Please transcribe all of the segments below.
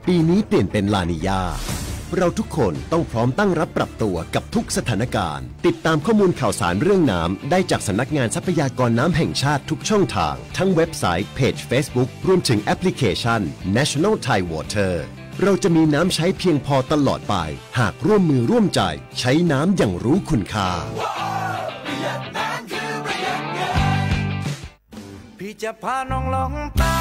ปีนี้เปลี่ยนเป็นลานีญาเราทุกคนต้องพร้อมตั้งรับปรับตัวกับทุกสถานการณ์ติดตามข้อมูลข่าวสารเรื่องน้ำได้จากสำนักงานทรัพยากรน้ำแห่งชาติทุกช่องทางทั้งเว็บไซต์เพจ Facebook รวมถึงแอปพลิเคชัน National Thai Water เราจะมีน้ำใช้เพียงพอตลอดไปหากร่วมมือร่วมใจใช้น้ำอย่างรู้คุณค่าพี่จะพาน้องลองใต้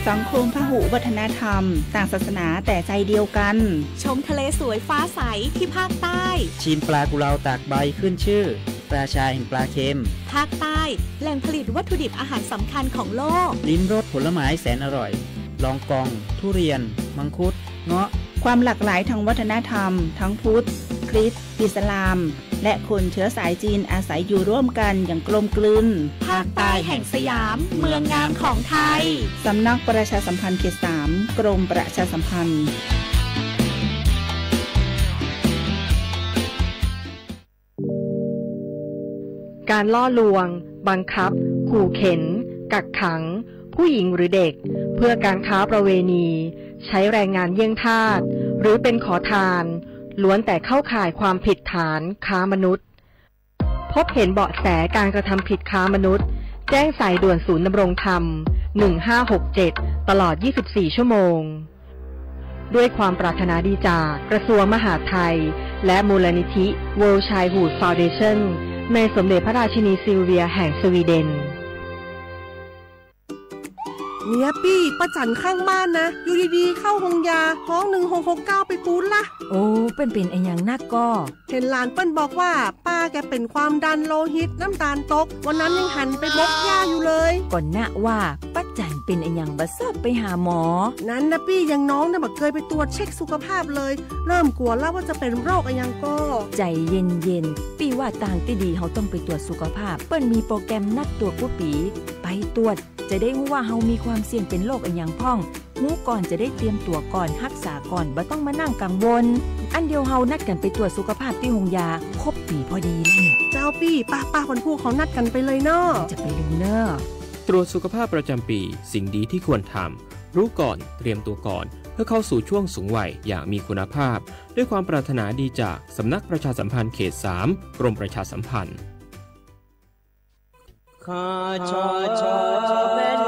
สังคมพหุวัฒนธรรมต่างศาสนาแต่ใจเดียวกันชมทะเลสวยฟ้าใสที่ภาคใต้ชิมปลากุเลาตากใบขึ้นชื่อปลาชาแห่งปลาเค็มภาคใต้แหล่งผลิตวัตถุดิบอาหารสำคัญของโลกลิ้มรสผลไม้แสนอร่อยลองกองทุเรียนมังคุดเงาะความหลากหลายทางวัฒนธรรมทั้งพุทธคริสต์อิสลามและคนเชื้อสายจีนอาศัยอยู่ร่วมกันอย่างกลมกลืนภาคใต้แห่งสยามเมืองงามของไทยสำนักประชาสัมพันธ์เขต 3 กรมประชาสัมพันธ์การล่อลวงบังคับขู่เข็นกักขังผู้หญิงหรือเด็กเพื่อการค้าประเวณีใช้แรงงานเยี่ยงทาสหรือเป็นขอทานล้วนแต่เข้าข่ายความผิดฐานค้ามนุษย์พบเห็นเบาะแสการกระทำผิดค้ามนุษย์แจ้งสายด่วนศูนย์ดำรงธรรม1567ตลอด24ชั่วโมงด้วยความปรารถนาดีจากกระทรวงมหาดไทยและมูลนิธิ World Childhood Foundation ในสมเด็จพระราชินีซิลเวียแห่งสวีเดนเนี่ยปี้ป้าจันข้างบ้านนะอยู่ดีๆเข้าห้องยาท้อง1669ไปปูนละโอ้เป็นไอ้อย่างนักก็เห็นหลานเปิ้นบอกว่าป้าแกเป็นความดันโลหิตน้ำตาลตกวันนั้นยังหันไปบกยาอยู่เลยก่อนนะว่าป้าจันเป็นไอ้อย่างบ่ทราบไปหาหมอนั้นนะปี้ยังน้องน่ะบ่เคยไปตรวจเช็คสุขภาพเลยเริ่มกลัวแล้วว่าจะเป็นโรคอะไรยังก็ใจเย็นๆปี้ว่าต่างที่ดีเฮาต้องไปตรวจสุขภาพเปิ้นมีโปรแกรมนัดตรวจผู้ปีไปตรวจจะได้รู้ว่าเฮามีความเสี่ยงเป็นโรคอันยังพ่องรู้ก่อนจะได้เตรียมตัวก่อนรักษาก่อนบ่ต้องมานั่งกังวลอันเดียวเฮานัดกันไปตรวจสุขภาพที่โรงยาครบปีพอดีแล้วเนี่ยเจ้าปี้ป้าคนผู้เขานัดกันไปเลยเนาะจะไปลืมเนาะตรวจสุขภาพประจำปีสิ่งดีที่ควรทำรู้ก่อนเตรียมตัวก่อนเพื่อเข้าสู่ช่วงสูงวัยอย่างมีคุณภาพด้วยความปรารถนาดีจากสำนักประชาสัมพันธ์เขต 3 กรมประชาสัมพันธ์ข้าชอแม่น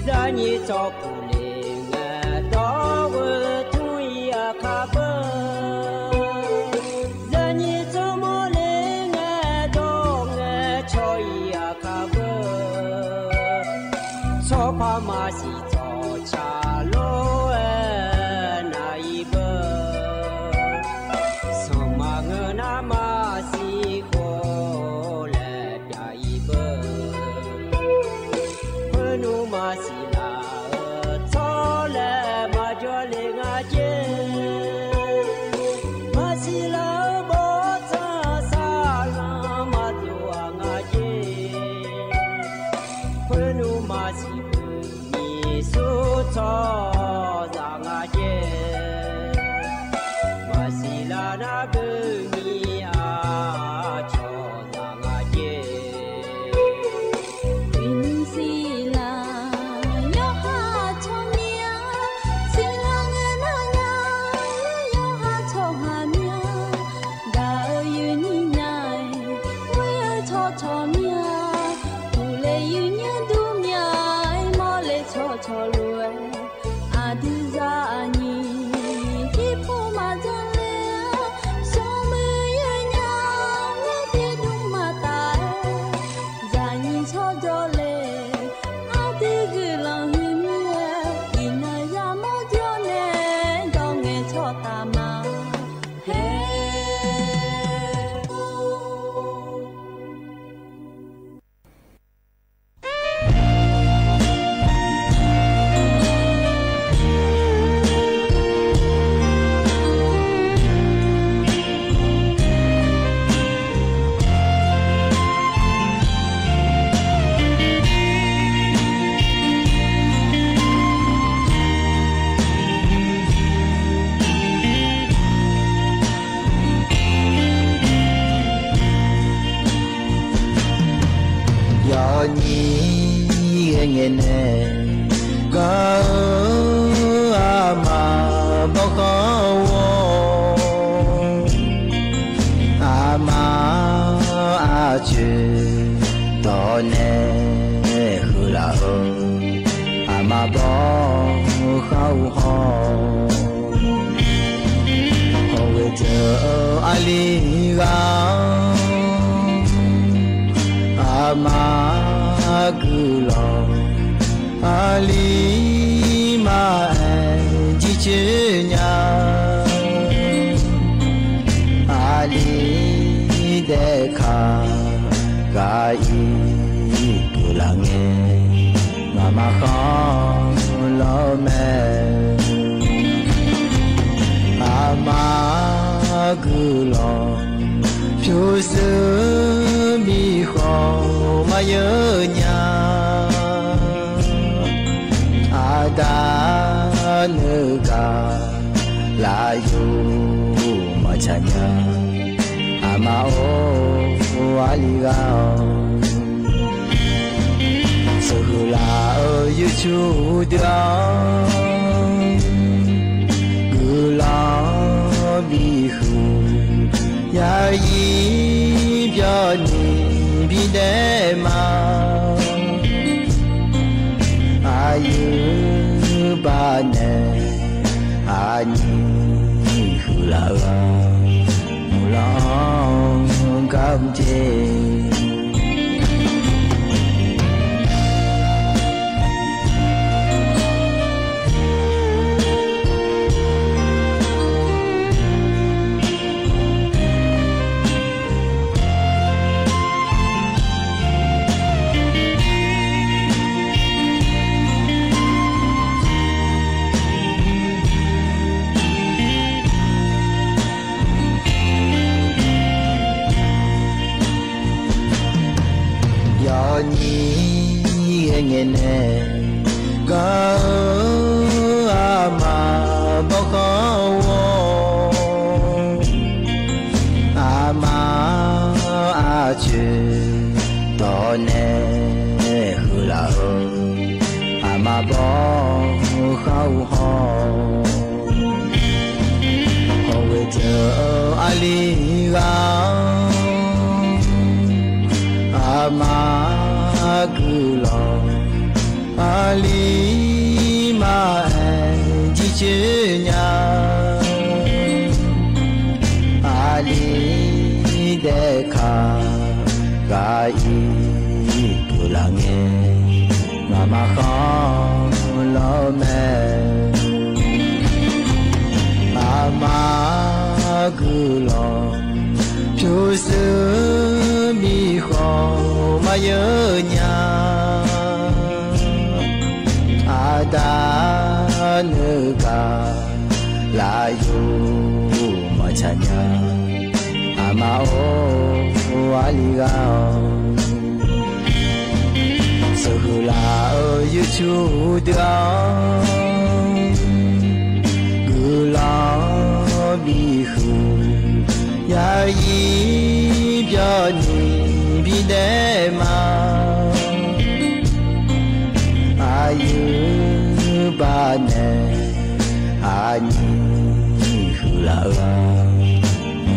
za ni cho pu le nga do wo tu ya kha ba za ni cho mo le nga do nga cho ya kha ba so pa ma si cho cha lo na i ba so ma nga na ma si ko le ya i ba nu ma si nhỉ nghe nè có mà bao khó mà chuyện đó nè hư là mà bao khâu ho hồi giờ ali ga mà cứ lo ali mà chỉ chơi nhà ali để khá gai tu là nghe mà không lo mẹ mà cứ lo chú sư mi khó mà nhớ nhà đã nữ cả là dù mà chả nhà mà ô ali gao sự là ở dưới chú đó cứ lo bị khử ya yi cho ni bị để mà ayu ba nè ani khử là lòng cảm chế nghe nè có mà bao khó mà chuyện đó nè hư là mà bao khâu ho hồi giờ ali ga mà cứ lo ali mà chỉ chơi nhà ali để khá gai tu là nghe mà không lo mẹ mà cứ lo chú sư mi khó mà nhớ nhà đã nữ cả là dù mà chả nhà mà ô ali gao sự là ở dưới chú đó cứ lo bị khử ya yi cho ni bị để mà ayu ba nè ani khử là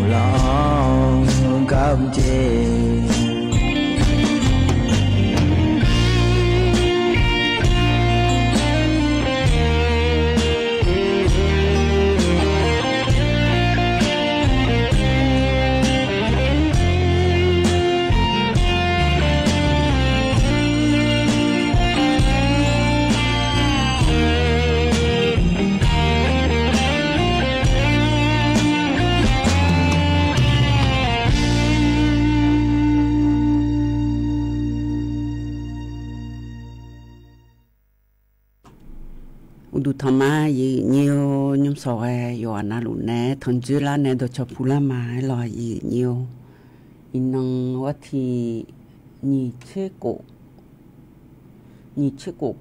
lòng cảm chế đủ thầm mà nhiều nhóm sò yo na lu nè thằng chưa là nè đồ cho phula mà lo nhiều inang what thì nhị chế cổ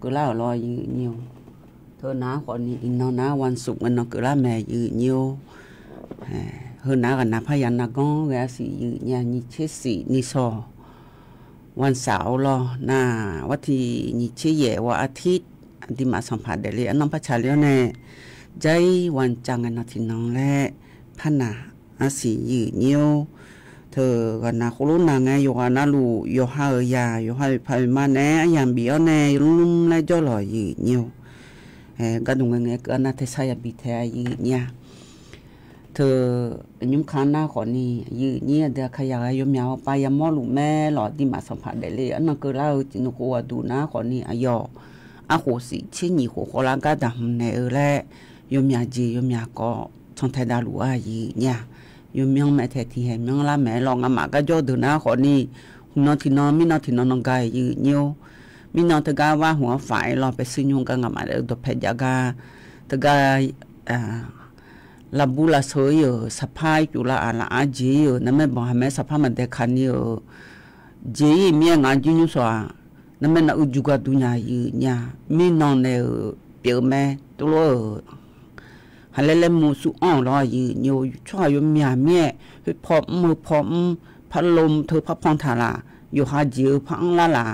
cứ lo nhiều thôi ná còn inang ná quan sụng nó cứ là mẹ nhiều hơn ná gần nạp hay ăn ná con gái sĩ nhà nhị chế sĩ nhị sò วันเสาร์รอหน้าวันที่นี่เชี่ยวันอาทิตย์ที่มาสัมผัสได้เลยน้องประชาเลี้ยวแน่ใจวันจังกันนาทีน้องและพันนาอาศียืดเนียวเธอกันนาโคลุนางไงโยกันนาลูโยฮาเอยาโยฮาพายมาแน่ยามเบียวแน่ลุ่มๆและจ่อหล่อยืดเนียวกันตรงไงก็นาเทศายบิเทยืดเนี่ยเธอยุ่งค้างหน้าขอนี่ยืดเนี่ยเดี๋ยวขยายยมยาวไปยามมอลูแม่หล่อที่มาสัมผัสได้เลยอันนั้นก็เล่าจินกัวดูหน้าขอนี่อายออาโหสิเช่นยี่หัวโคลากาดำในแหละยมยาจียมยาก็ชงไทยดาลัวยืดเนี่ยยมยังแม่แท้ที่เห็นยังละแม่ลองอามาก็จ่อดูหน้าขอนี่นอนที่นอนไม่นอนที่นอนน้องกายยืดเนี่ยมีนอนตะกาว่าหัวฝ่ายรอไปซื้อยุงกันอามาเดอเพจกาตะกาลาบูลาเสยสภาพอยู่ละอะไรจีนั่นไม่บอกให้แม่สภาพมันเด็กขันจีเมียงานจีนุสวานั่นไม่น่าอุจุกัดดุนยาเนี่ยมีนอนเนี่ยเปียแม่ตัวฮัลเลเลมูสุอ่อนรออยู่ช่วยยมยาเมียพอมือพอพัดลมเธอพับพองถาละอยู่หาจีพังละละ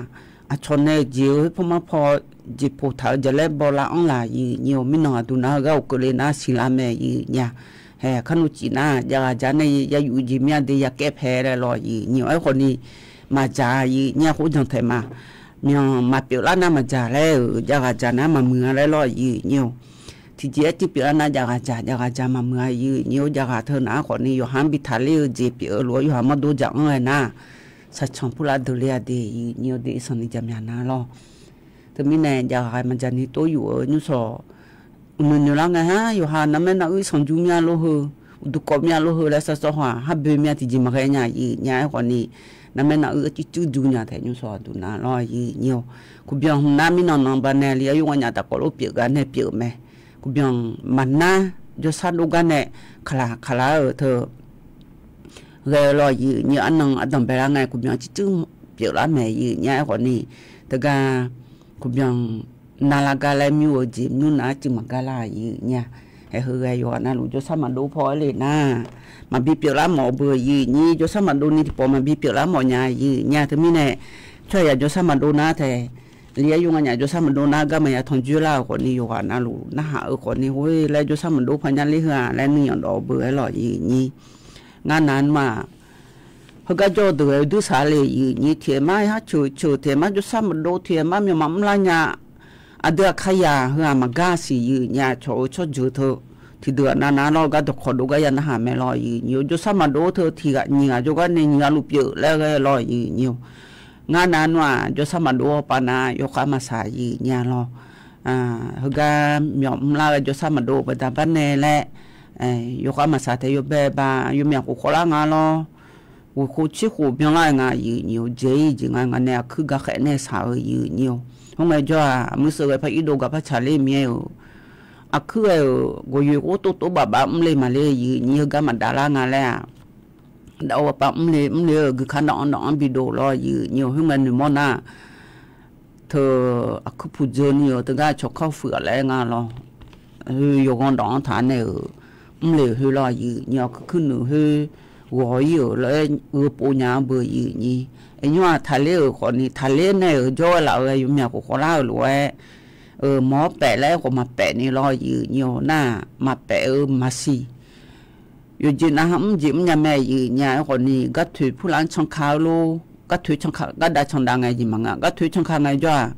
อาชนเนี่ยจีพอมาพอจีพูดถาจะเล่บอลอังลาอยู่ไม่นอนดูนะก็อุกเลนะศิลาแม่เนี่ยเฮ้ขนุจีน่าอยากจะในอยากอยู่จีเมียเดียกแก้แพ้ได้รออยู่ไอ้คนนี้มาจ่ายเนี่ยเขาจังเถอะมาเนี่ยมาเปลี่ยนร้านน้ำมาจ่ายแล้วอยากจะน้ำมาเมืองแล้วรออยู่ที่เจ๊ที่เปลี่ยนน้ำอยากจะมาเมืองอยู่อยากเธอหน้าคนนี้อยู่ห้ามบิทาลีจีเปลี่ยนรัวอยู่ห้ามมาดูจังเลยนะสัจจงพูดละดูเลียดีอยู่ดีสนิทจำยานาล้อแต่ไม่แน่อยากมันจะนี่ตัวอยู่นู่นสอมันอยู่แล้วไงฮะอยู่หาน้ำแม่น่าส่งจุเมียโลหือดูกบเมียโลหือแล้วสักหัวฮับเบเมียที่จิมาแค่เนี่ยคนนี้น้ำแม่น่าที่จุจุเนี่ยแต่นู่นสอดูน่าล้อเนี่ยกูเบียงน้ำมีนอนบ้านเนี่ยเลี้ยอยู่วันเนี่ยแต่ก็รู้เปียกกันเนี่ยเปียกไหมกูเบียงมันน่าจะสั่นดูกันเนี่ยขลาเธอเรื่องล้อเนี่ยอันนั้นอันนั้นไปแล้วไงกูเบียงจุเปียกแล้วแม่เนี่ยคนนี้แต่ก็กูยังนาลากาเลมิวจิมนู่นนะจิมังกาลาเนี่ยเฮ้ยอยู่นะลูกจะสามารถดูพอเลยนะมาบีเปียละหมอเบื่อนี่จะสามารถดูนี่ที่พอมาบีเปียละหมอเนี่ยถึงมีเนี่ยช่วยจะสามารถดูนะแต่เลี้ยอยู่เนี่ยจะสามารถดูนะก็ไม่อยากทนจุฬาคนนี้อยู่นะลูกนะหาคนนี้เฮ้ยแล้วจะสามารถดูพันยันลิฮะแล้วนี่อย่างดอกเบื่อหล่อนี่งานนั้นมาเขาก็จะดูสาเลยนี่เทียมาฮะชูเทียมาจะสามารถดูเทียมามีมั่มละเนี่ยอาเดือขยะเฮือมากาสีเนี่ยโชจูเธอที่เดือนาเราก็ต้องขอดูก็ยันหาไม่รออยู่จะสามารถดูเธอที่ก็เนี่ยจะก็เนี่ยลูกเยอะแล้วก็รออยู่งานนั้นว่าจะสามารถดูปานาโยกามาสายเนี่ยรอเขาก็มีมั่มละจะสามารถดูไปตามบ้านเนี่ยแหละโยกามาสายแต่โยเบบาโยมีกุโคลางาลอกูคุชิคูเพียงไรงาอยู่เจจริงงานเนี่ยคือก็แค่เนี่ยสาวอยู่hôm nay cho mới sửa phải ý đồ gặp phải trả lên nhiều cứ gọi yêu tố bà lên mà lên nhiều cái mà đã là ngà lẽ đâu bà lên cái khả năng bị đổ lo nhiều hôm nay món à thờ cứ phụ giờ nhiều từ cái cho khâu phở lại ngà lo yêu con đó thả này lên hơi lo nhiều cứ nửa hơi gọi yêu lại bộ nhà bờ gì anh nhớ thà lê ở còn thì thà lê này ở chỗ là ở nhà của con lao rồi mỏ bẻ lấy của mặt bẻ này lo nhiều na mặt bẻ mà xì rồi chỉ là hâm dìm nhà mẹ nhà còn thì các thứ phụ lãng trong khao lô các thứ trong khao các đại trong đàng ngày gì mà ngã các thứ trong khao ngày cho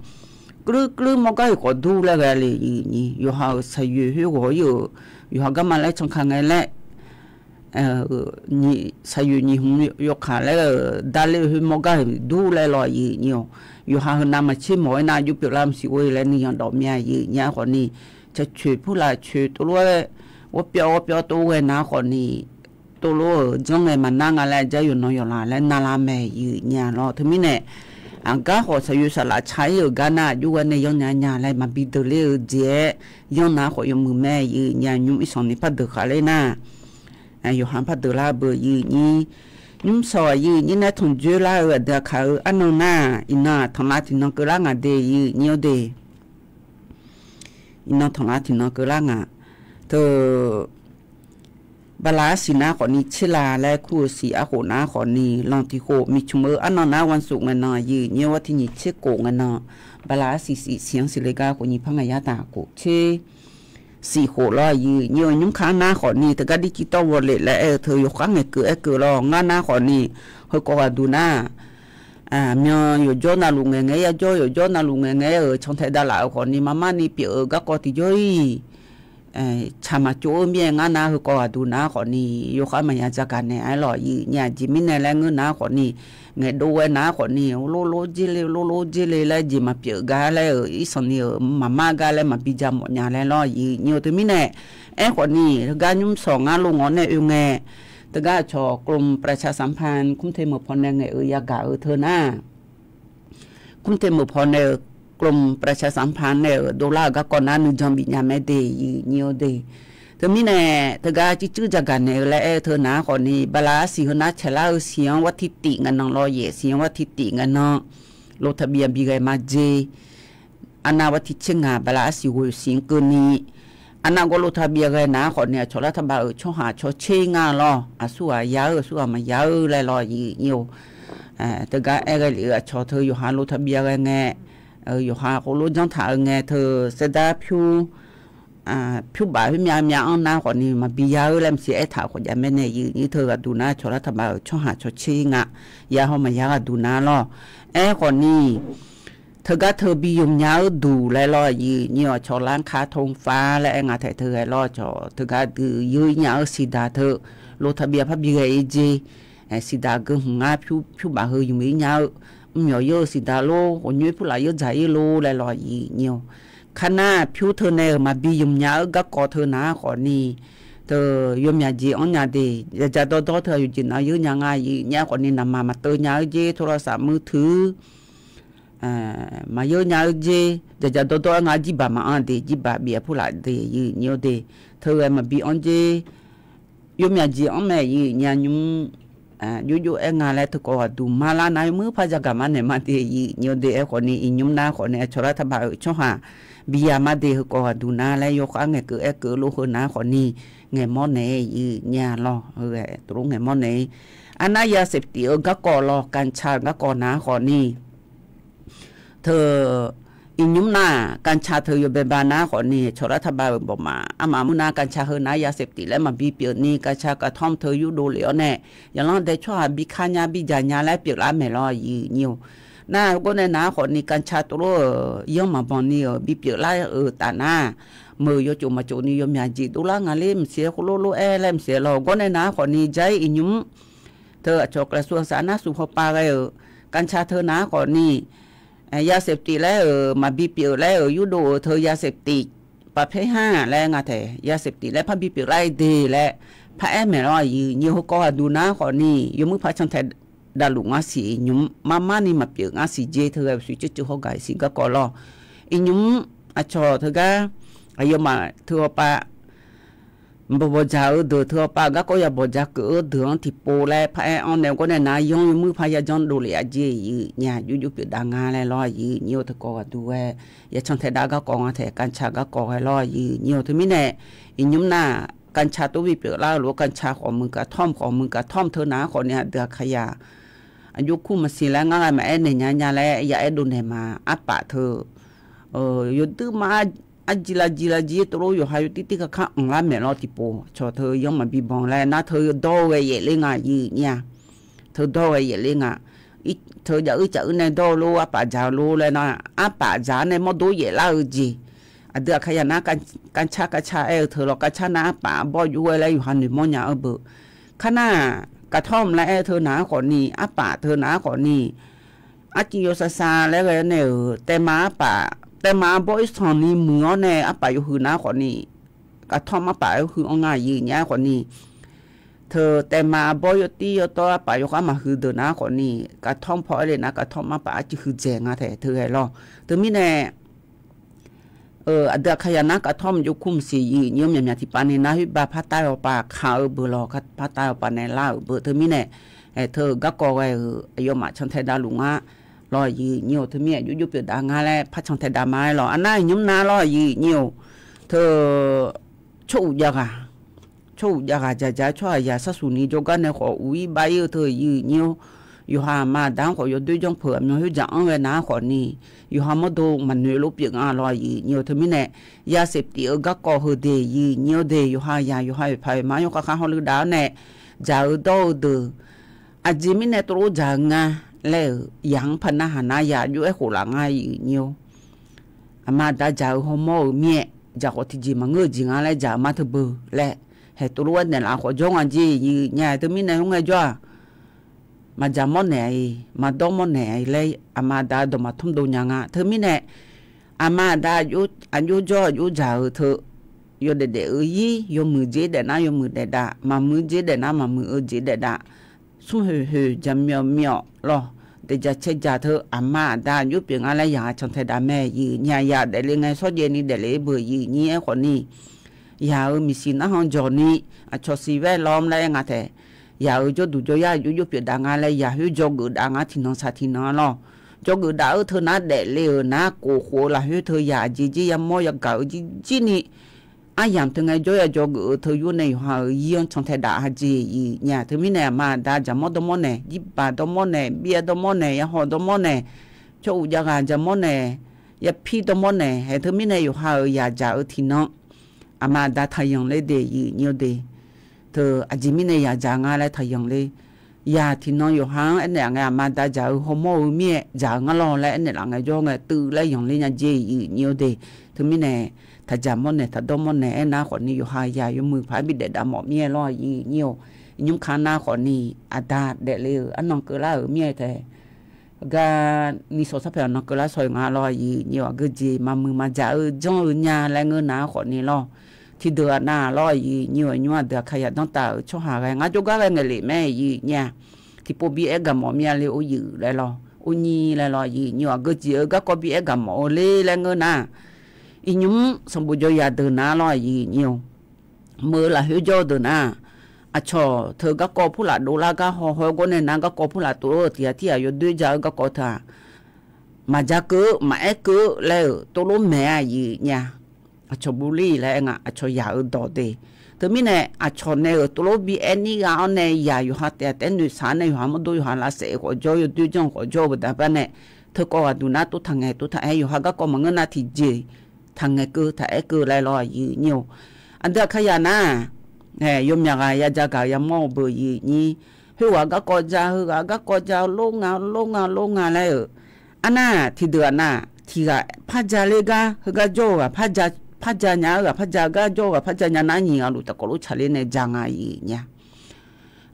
cứ một cái có thu lại cái gì rồi họ xây dựng rồi họ cái mà lấy trong khao ngày lại ni sayu ni hum yo khale dale hu moga du le lo yi nyo yo ha na ma chi mo na yu pi lam si oi le ni yan do mya yi nya ko ni cha chue pu la chue to lo wo pyo to we na ko ni to lo jong le ma na nga la ja yu no yo la le na la me yi nya lo thmi ne an ka ho sayu sa la chai yo ga na yu wa ne yo nya le ma bi de le je yo na ko yo mu me yi nya nyu i son ni pa de khale naอยู่หางพัดเดลาเบอร์ยี่ยุ่มซอยยี่น่าทงเจลาเดือเขาอันนั้นน่ะอิน่าทงลาที่น้องกระงาเดยี่เนียวเดอิน่าทงลาที่น้องกระงาเธอ บาลาสินาขอนี้ชิลาและคู่สีอาโขนาขอนี้ลองที่โคมีชุมอันนอนาวันสุกเงินนอยืเนียวว่าที่นี่เชโกเงินนอบาลาสีเสียงสิเลกาคนนี้พังยาตาโกเชสีโขลอยยืเนียวยุ่งค้างหน้าขอนี้แต่ก็ดิจิตอลวอลเล็ตและเธอยกข้างเงเกือรองานหน้าขอนี้เฮก็ดูหน้ามีอยู่โจนาลุงเงยอยู่โจนาลุงเงยช่องไทยดาราขอนี้มานี่เปียก็กอติจ้อยชามาโจเมียงานาก็ดูหน้าขอนี้ยกข้างมันยาจากกันเนี่ยไอ้หล่อยืเนี่ยจิมินในแรงเงินหน้าขอนี้เงยดูไอ้หน้าขอนี้โลจิเลแล้วจิมาเปียกาแล้วอีสนี่มาม่ากาแล้วมาพิจามเนี่ยแล้วหล่อยืเนี่ยตัวมินเนี่ยไอ้ขอนี้การยุ่มสองงานลงงอนเนี่ยเงยแต่ก็ชอกรมประชาสัมพันธ์คุ้มเทมพรในเงยยากาเธอหน้าคุ้มเทมพรในกรมประชาสัมพันธ์เนี่ยดอลลาร์ก็ก่อนหน้านึงจอมบิญญาไม่ได้เงียวได้แต่มีเนี่ยแต่ก็จื้อจากกันเนี่ยและเธอหน้าคนนี้บาลาสีหัวหน้าเชล่าเสียงวัตถิติเงินน้องรอเย่เสียงวัตถิติเงินน้องโลทะเบียนบีไกมาเจอันนาวัตถิเชงาบาลาสีหัวเสียงเกินนี้อันนั้นก็รู้ทะเบียนไงนะคนเนี่ยชอรัฐบาลชอหาชอเชงาลอสู้ยาวสู้มายาวเลยรออยู่แต่ก็ไอ้ก็เหลือชอเธออยู่หารู้ทะเบียนไงอยู่หาคนรู้จังถ่ายไงเธอเสด็จผิวบ่ายผิวมีอันนั้นคนนี้มาบิยาวแล้วเสียไอ้ถ่ายคนยังไม่เนี่ยนี่เธอก็ดูนะชอรัฐบาลชอหาชอเชงายาเขามายาวดูนะลอไอ้คนนี้เธอก็เธอบียมยาวดูและรอยืเนี่ยชอล้างขาทงฟ้าและงาไทยเธอให้รอชอเธอก็ดื้อยืยาวสีดาเธอโลทะเบียนพับยืยเจสีดาก็หงาผิวบ่าเฮยอยู่ไม่ยาวมีเยอะสีดาโลคนยุ้ยผู้หลายเยอะใจโลและรอยืเนี่ยขณะผิวเธอเนี่ยมาบียมยาวก็กอเธอหนาขอนี่เธอยมยาจีอันยาดีจะโดเธออยู่จีน่ายืยังไงเนี่ยคนนี้นำมาเตยยาวเจโทรศัพท์มือถือมาเยอะยาวเจจะตัวงาจีบามาอันเดจีบาเบียผู้หลายเดยืเนียวเดเธอมาบีอันเจยมยาจีอันแม่ยืเนี่ยยุ่งอยู่เองานแล้วเธอก็ดูมาลานายมือพาจากกันมาเนี่ยมาเดยืเนียวเดคนนี้ยุ่งหน้าคนนี้ชรัฐบาลช่วงหาบียามาเดก็ดูหน้าแล้วยกอันเงยเกิดลูกคนหน้าคนนี้เงยมอนเนี่ยยืเนี่ยรอตรงเงยมอนเนี่ยอันนั้นยาเสพติดก็ก่อรอการชาก็ก่อหน้าคนนี้เธออินยุมนากัญชาเธออยู่เป็นบานาขอนี่ชรัฐบาลบอกมาอามามุนากัญชาเฮนายาเสพติดและมาบีเปียนี่กัญชากระท่อมเธออยู่ดูเหลียวแน่อย่างนั้นได้ช่วยบิคาญาบิจาญาและเปียกละแม่รอยืนิวน่าก็ในนาขอนี่กัญชาตัวย่อมมาบอนนี่บิเปียกละตาหน้ามือยจุมาจุนี่ยมยาจีตุลางาเล่มเสียโคโลโลเอเล่มเสียเราก็ในนาขอนี่ใจอินยุมเธอจกกระทรวงสาธารณสุขปาไงกัญชาเธอนาขอนี่ยาเสพติดแล้วมาบีเปียวแล้วยูโดเธอยาเสพติดประเภท5แล้วงาแต่ยาเสพติดและพันบีเปียวไล่เดและพระแอมแม่รอยยืนก็ดูนะขอนี่ยมือพระชันไทยดาลุงอาศียุมมานี่มาเปียวอาศีเจเธอสุจิจุเขาไก่สิก็ก่อรออียุมอาชอเธอก็อายุมาเธอปะบวชาเดือดเธอปะก็อย่าบวชาเกิดเดือดที่โปแลพระแอมเนี่ยก็เนี่ยนายยมือพายาจอนดูเลยเจเนี่ยอยู่เปียดังงานเลยรอยืนเธอก็ดูแอย่าชันไทยดาก็กองแต่กัญชาก็กองให้รอยืนเธอไม่แน่อียุมหน้ากัญชาตัววิเปียล่าหรือกัญชาของมึงกระท่อมของมึงกระท่อมเธอหนาคนเนี่ยเดือดขยะอายุคู่มาสิแล้วง่ายมาเนี่ยยาแล้วอย่าดูเนี่ยมาอัปปะเธอยุติมาจิลาจีตัวอยู่หายุติก็ข้างละแม่รอติโปชอเธอยังมาบีบองแล้วนะเธอโดเวเยเลงายืเนี่ยเธอโดเวเยเลงาอีเธอจะจะในโดโลอัปปะจาโลเลยนะอัปปะจาในมอดูเยล่าจีเดือดขยันนะการชากระชาเธอหลอกกระชานะป่าบ่อยู่อะไรอยู่หันหนึ่งมอญาเบอขณะกระท่อมและเธอหนาขอนี่อัปปะเธอหนาขอนี่อาจิโยซาแล้วเนี่ยแต่มาป่าแต่มาบ่อยสอนนี่เหมือนเนี่ยอัปปะอยู่หือหนาขอนี่กระท่อมอัปปะอยู่หือง่ายยืนเนี่ยขอนี่เธอแต่มาบ่อยตีอยู่ตัวอัปปะอยู่ข้ามาหือเดินหนาขอนี่กระท่อมพอเลยนะกระท่อมอัปปะจะหือแจงอะแต่เธอให้รอเธอมีแน่เดือขยันนักกระท่อมยุคุ้มสียืนยมอย่างที่ปานีนะฮิบาพัดใต้ออกปากข่าวเบอร์รอคัดพัดใต้ออกปากในล่าเบอร์เธอมีแน่เธอก็กอไว้ยมชันไทยดาลุงะรอยืนเนียวเธอมียุบเปิดดางาแล้วพัดชันไทยดาไม้รออันนั้นยมนารอยืนเนียวเธอชูยากะช chỗ giá cho ya sát sụn ní cho cái này họ uy bay ở thời nhiều yêu hà mà đang có yêu đôi trong phở mà yêu chẳng về ná khỏi ní yêu hà mà đồ mà nuôi lúc việc lo nhiều thứ này ya xếp tí ở các co hơi đề nhiều đề yêu hà phải mà yêu các họ lưu đáo này giá ở đâu từ chỉ mình này tôi chẳng lẽ yang phần na hà na ya yêu ấy khổ là ngay nhiều mà đã giá hôm mò mẹ giá có thì gì mà người gì ngay lại giá mà thưa bự lẽ hệ tôi này là có giống anh gì nhà tôi mình này không nghe cho mà giá món này mà đó món này lấy mà đã đồ mà thum đồ nhà ngã thứ mình này mà đã anh cho giá ở thợ yo để ở gì yo mưa dễ để na yo mưa để đã mà mưa dễ để na mà mưa dễ để đã xuống hơi jam mèo lo để giá chơi giá thợ mà đã yo biểnอะไรอย่างtrong thời đại mẹ gì nhà để lấy ngay số tiền đi để lấy bữa gì nhé còn ní ya mi xin nó hong cho ní cho si về lom lại ngã thế ya cho đủ cho ya yo biển đang ngay lại ya yo cho gửi đang ngay thì nó sao thì nó lo cho gửi đã ở thợ na để lấy na cổ khổ là yo thợ ya gì ya mua ya cạo gì ní làm từ ngày cho gửi thời gian này họ yên trong thời đại gì nhà thứ mình này mà đã giảm mất đông món này, giúp bà đông món này, bia đông món này, họ đông món này, cho uống gà giảm món này, ya phi đông món này, hay thứ mình này họ ya giá thì nó, mà đã thay dùng lấy để nhiều để, từ gì mình này ya giá ngay lại thay dùng lấy, ya thì nó有hàng anh này ngày mà đã giá hôm mô mía giá ngay lo lại anh này là ngày cho ngày từ lấy dùng lấy nhà gì nhiều để, thứ mình nàyถ้าจำมันเนี่ยถ้าดมมันเนี่ยนะคนนี้อยู่หายาอยู่มือพายบิดเด็ดดำหมอบเมียรอยเงี้ยวยุ่งขาหน้าคนนี้อาดาเด็ดเลยอันน้องเกล้าเมียแต่ก็นี่สดสับเปล่าน้องเกล้าสวยงามรอยเงี้ยวก็จีมามือมาจ่าจ้องญาและเงินหน้าคนนี้รอที่เดือนหน้ารอยเงี้ยวยัวเดือดขยันต้องตาช่วงหาไงงั้นจุกก็ไงเลยแม่เนี่ยที่ปูบีเอ็กกับหมอเมียเลยโอ้ยเลยรอโอ้ยเลยรอยเงี้ยวก็จีก็บีเอ็กกับหมอเลยและเงินหน้าอีนุ่มสมบูรณ์จะยาเดินหน้าลอยnhiều mưa là hiểu choเดินหน้าchoเธอก็กอผู้หลาดูแลก็หอยก็เนี่ยนั่งก็กอผู้หลาตัวที่อยู่ด้วยใจก็กอท่ามาจะเกิดมาเกิดแล้วตัวล้มแม่เนี่ยชบุรีแล้วไงชอยาต่อเดแต่ไม่เนี่ยชเนี่ยตัวล้มบีเอ็นนี่ก็เนี่ยยาอยู่หัดแต่หนุ่ยสานเนี่ยอยู่หัดมันดูอยู่หัดละเสกก็จ่ออยู่ด้วยจังก็จ่อแบบนั้นเนี่ยเธอก็ดูหน้าตัวทางไงตัวทางอยู่หัดก็มันเงินนาทีเจthằng ngày cứ thấy cứ lại lo gì nhiều anh ta khai na hè yếm nhà cái gia cả yếm mò bự gì nhỉ hữu à các con cha lô ngà lại ở anh à thì được na thì cái phát ra lên cái cái chỗ cái phát ra nhà cái phát ra cái chỗ cái phát ra nhà nãy nhiều lúc ta có lúc trả lên này giang à gì nhỉ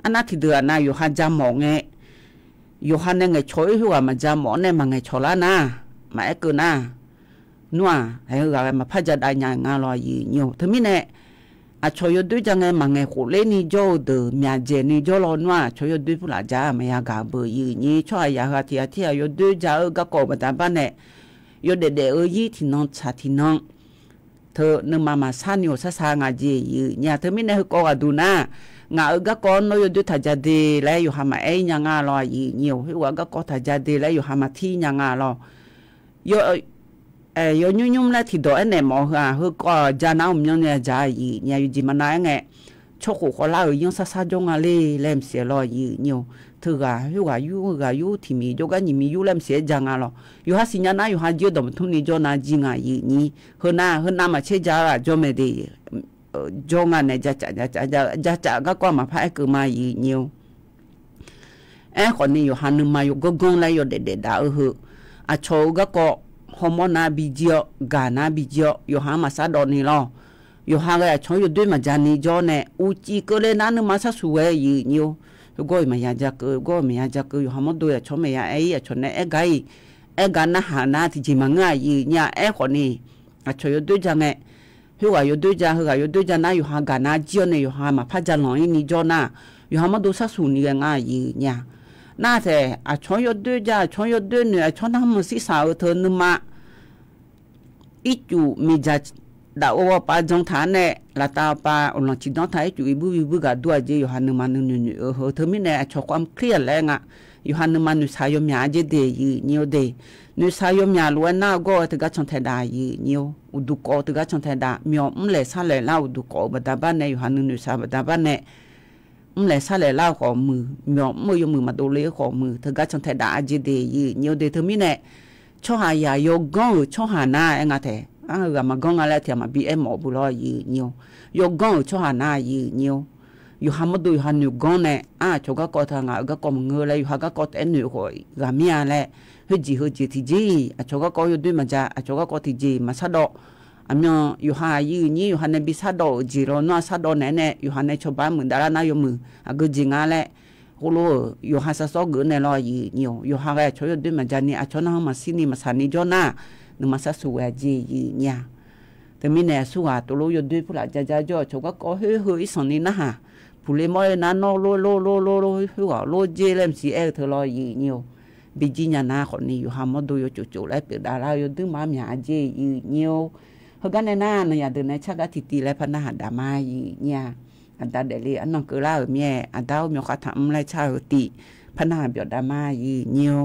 anh à thì được na yêu han ra mỏ nghe yêu han này ngày chối hữu à mà ra mỏ này mà ngày chối là na mà cứ na nua hay là mà phát ra đại nhà ngà lo nhiều thứ mình này cho yêu đôi chẳng ngày mà ngày khổ lên đi cho từ nhà trẻ đi cho lo nua cho yêu đôi phụ là cha mà nhà cả bự như cho ai nhà thì yêu đôi cha ở các cổ mà ta ban này yêu để ở gì thì nó chả thì nó thợ nhưng mà san nhiều sa ngà gì nhà thứ mình này có ở đủ na ngà ở các con nó yêu đôi thà cha đi lại yêu hàm ấy nhà ngà lo nhiều hay là các con thà cha đi lại yêu hàm thi nhà ngà lo yêu yo nhung là thì đó anh em mà hơi có gia nào mình nhà gia gì nhà gì mà nói nghe cho khổ khó là ở những sa trong ali làm xe lo nhiều thứ gà yu thì mi cho cái gì mi yu làm xe giang lo yu ha xin nhà na yu ha chưa đồng thun ni cho na gì ngài gì nhỉ hơn na mà chơi gia là cho mày đi cho ngài này gia các con mà phải cứ mà gì nhiều còn ni yu ha nương mà yu gong lại yu để đào hư cho các con homo na bijio gana bijio yo ha ma sa do ni lo yo ha ga cho yo dui ma ja ni jo ne u chi ko le na nu ma sa su we yi nyu go ma ya ja ko yo ha mo do ya cho me ya ai ya cho ne e gai e ga na ha na ti ji ma nga yi nya e ko ni cho yo dui ja nge hu ga yo dui ja na yo ha ga na jio ne yo ha ma pha ja lo ni jo na yo ha mo do sa su ni nga yi nya na thế cho yo dui nữa cho nó một xí sao thôi nhưng mà ít chủ mình ra đã ô ba trong tháng này là ta ba ông chỉ nói thấy chủ ibu gà đua gì yo han mà nữa thôi mình này cho quan clear lại ngạ อยู่หันนึงมันนุสายมยาเจเดยืเนียวเดนุสายมยาล้วนหน้าก็ตะกัดชนไทยดายืเนียวอุดุกอตะกัดชนไทยดามีอมเลซาเลลาอุดุกอบดาบ้านในอยู่หันนึงนุสาบดาบ้านในเลซาเลลาของมือมีอมมือยมือมาดูเลของมือตะกัดชนไทยดาเจเดยืเนียวเดเธอมีเนี่ยช่อหายาโยกงช่อหาหน้าเองอะเถอะก็มากงอะไรเถอะมาบีเอ็มอบุลอยยืเนียวโยกงช่อหาหน้ายืเนียวอยู่หามาดูอยู่หันอยู่กงเนี่ยชกก็ทางก็กอมเงยเลยอยู่หาก็เอ็นอยู่หอยกามีอะไรเฮจิที่จีชกก็อยู่ด้วยมาจ้าชกก็ที่จีมาซาดออยู่หายืนี่อยู่หันในบิซาดอจีโรนัวซาดอเนี่ยอยู่หันในชาวบ้านเหมือนดาราหน้าอยู่มือก็จิงอะไรกูรู้อยู่หาซาซอเกินในรอยยือยู่หาแกช่วยด้วยมาจ้านี่ชนเขามาสินี่มาสันนิจจน่ะนึกมาซาสูเอจีเนี่ยแต่มีเนี่ยสูว่าตัวรู้อยู่ด้วยผู้หลักจ้าจ่อชกก็เฮ้ยสันนี่นะฮะผู้เลี้ยงมอนั่นโลหัวโลเจเลมซีเอเธอรอยีเนียวบิจิญานาคนนี้อยู่หามดูอยู่จู่ๆแล้วเปิดดาราอยู่ดึงมาหยาเจยีเนียวเขากันในหน้าเนี่ยเดินในชักติตีและพนักดามายีเนี่ยอันตาเดลีอันนั้นก็เล่าเมียอันดาวมีข้าทำไรชาติพนักเบียดดามายีเนียว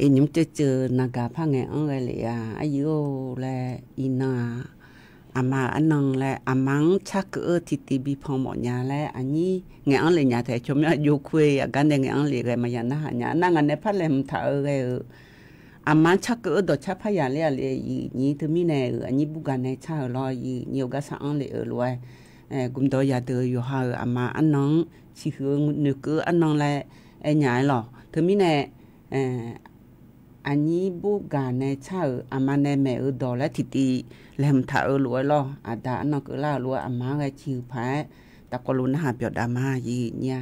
nhóm chơi naga phang nghe ông cái lệ ayo là ina ama anh nong là amang chắc ở thì bị phong mọi nhà là anh ấy nghe ông lệ nhà thầy cho mẹ vô quê gần đây nghe ông lệ cái mà nhà na nhà na ngày này phát lên thợ cái อามาชักเออดชักพยาเลยนี่เธอมีแน่อันนี้บุกันในชาลอยเนียวก็สั่งเลยรวยกุมตัวยาเตยอยู่หาอามาอันน้องชิคือนึกอันน้องแหละไอ้ใหญ่หรอเธอมีแน่อันนี้บุกันในชาอามาในแม่ดอและทิตีแหลมถารวยหรออาดาอันน้องก็ล่ารวยอามาไงชิวแพ้แต่ก็ลุ้นหาเปียดอามาเนี่ย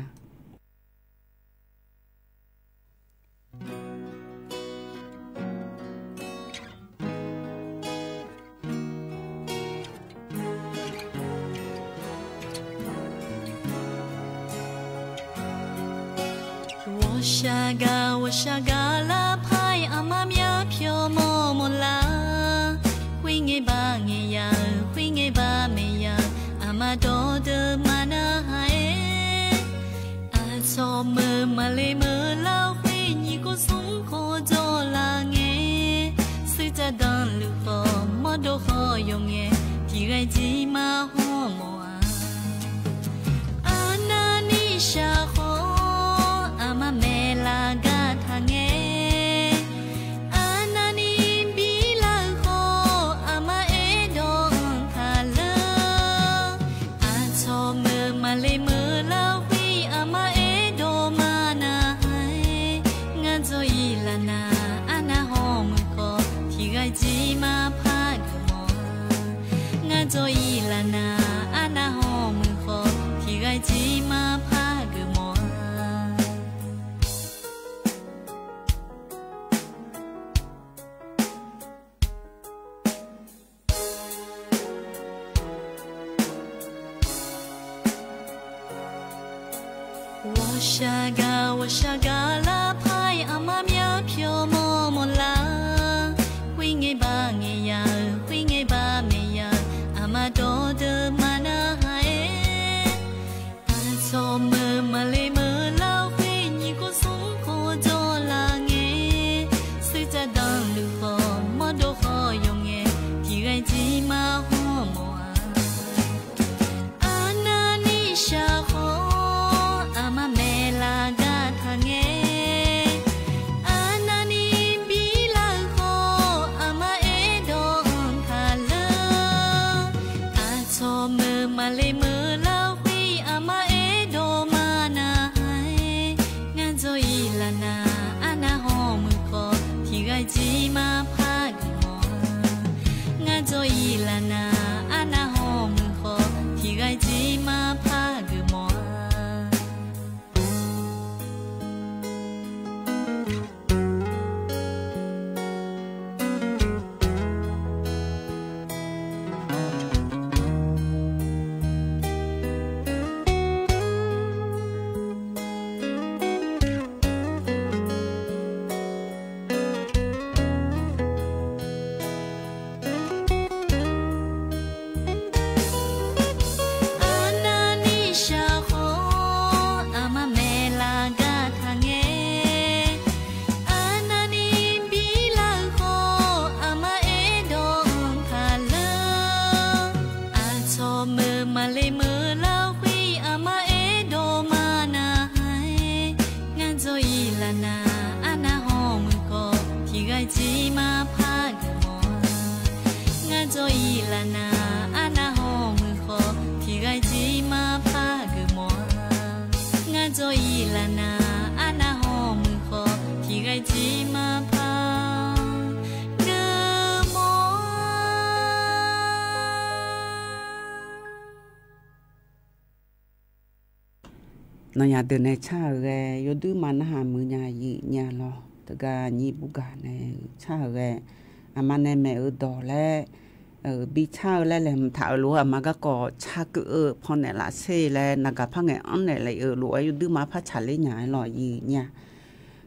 我下嘎啦拍阿妈苗飘么么啦，会爱吧爱呀，会爱吧没呀，阿妈多的嘛那嗨，阿错么嘛嘞么啦会你个松可做啦哎，谁在当路好么都好用哎，提爱鸡嘛好么啊，阿那你下好。la ga thange anani bila ho ama e don khala acho me male me la hui ama e do mana hai nga zo ilana ana ho me ko thi ga ji ma pha ga mo nga zo ilana ana ho me ko thi ga ji ma pha ga mo我下嘎啦拍阿妈苗飘么么啦，会爱吧爱呀，会爱吧没呀，阿妈多的嘛那嗨，阿错么嘛嘞么啦会你个松可做啦哎，谁在当路好么都好用哎，提爱鸡嘛好么啊，阿那你下好阿妈没啦。ji ma pha ga mo nga zo ilana ana ho mu ho thi gai ji ma pha ga mo นายาเดินในชาแกยดื้อมันหามือยายีญาลอตะกาญีบุกาในชาแกอามันในแม่ดอและบีชาและแหลมถาลัวมาก็ก่อชาเกอพอในละเซและนากาพังไงอันไหนเลยลัวยดื้อมาพัชาเลยญาลอยีญา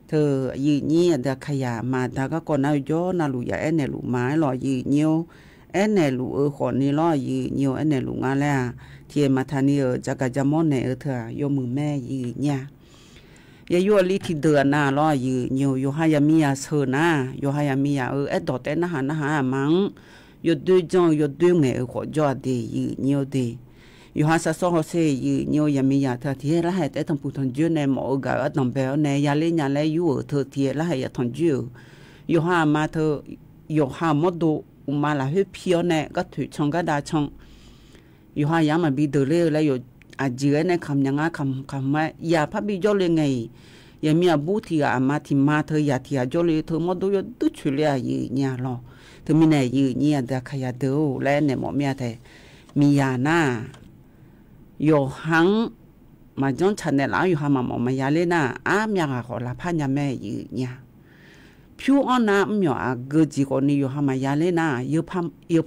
เธอยีนี่เดขยามาตาก็ก่อนนายย้อนนาลุยาเอเนลุไม้ลอยีเนียวเอเนลุขอนี่ลอยีเนียวเอเนลุงาแล้วเทียมาทานี่จากะจามอนเนเธอยมือแม่ยีเนี่ยยายัวลิที่เดือนน่ะรอยีเนียวยูฮายามียาเซนะยูฮายามียาเอดอเตนะหามังยูดูจงยูดูเงขอจอดียีเนียวดียูฮาซาโซโฮเซยีเนียวยามียาเธอที่ละให้แต่ทำผู้ทนจื้อในหมอกะอัดนำเบลในยาเล่ยาเล่ยูเธอที่ละให้ยาทนจื้อ อยู่หามาเธออยู่หาหมดดูมาละเฮเพียวเนี่ยก็ถือชงก็ได้ชงอยู่หายังมาบีเดเลยแล้วอยู่อาเจือเนี่ยคำยังไงคำว่าอย่าพับบีโจเลยไงอย่ามีอาบุที่อามาที่มาเธออย่าที่อาโจเลยเธอหมดดูอยู่ดุชุเลยอยู่เนี่ยหรอเธอมีเนี่ยอยู่เนี่ยแต่ขยันดูและเนี่ยหมอเมียแต่มียาหน้าอยู่หังมาจนฉันเนี่ยแล้วอยู่หามาหมอมายาเลยนะมียาขอละพันยาแม่อยู่เนี่ยผิวอ่อนนะมีอ่ะเกิดจีคนนี้อยู่หามายาเลยนะยู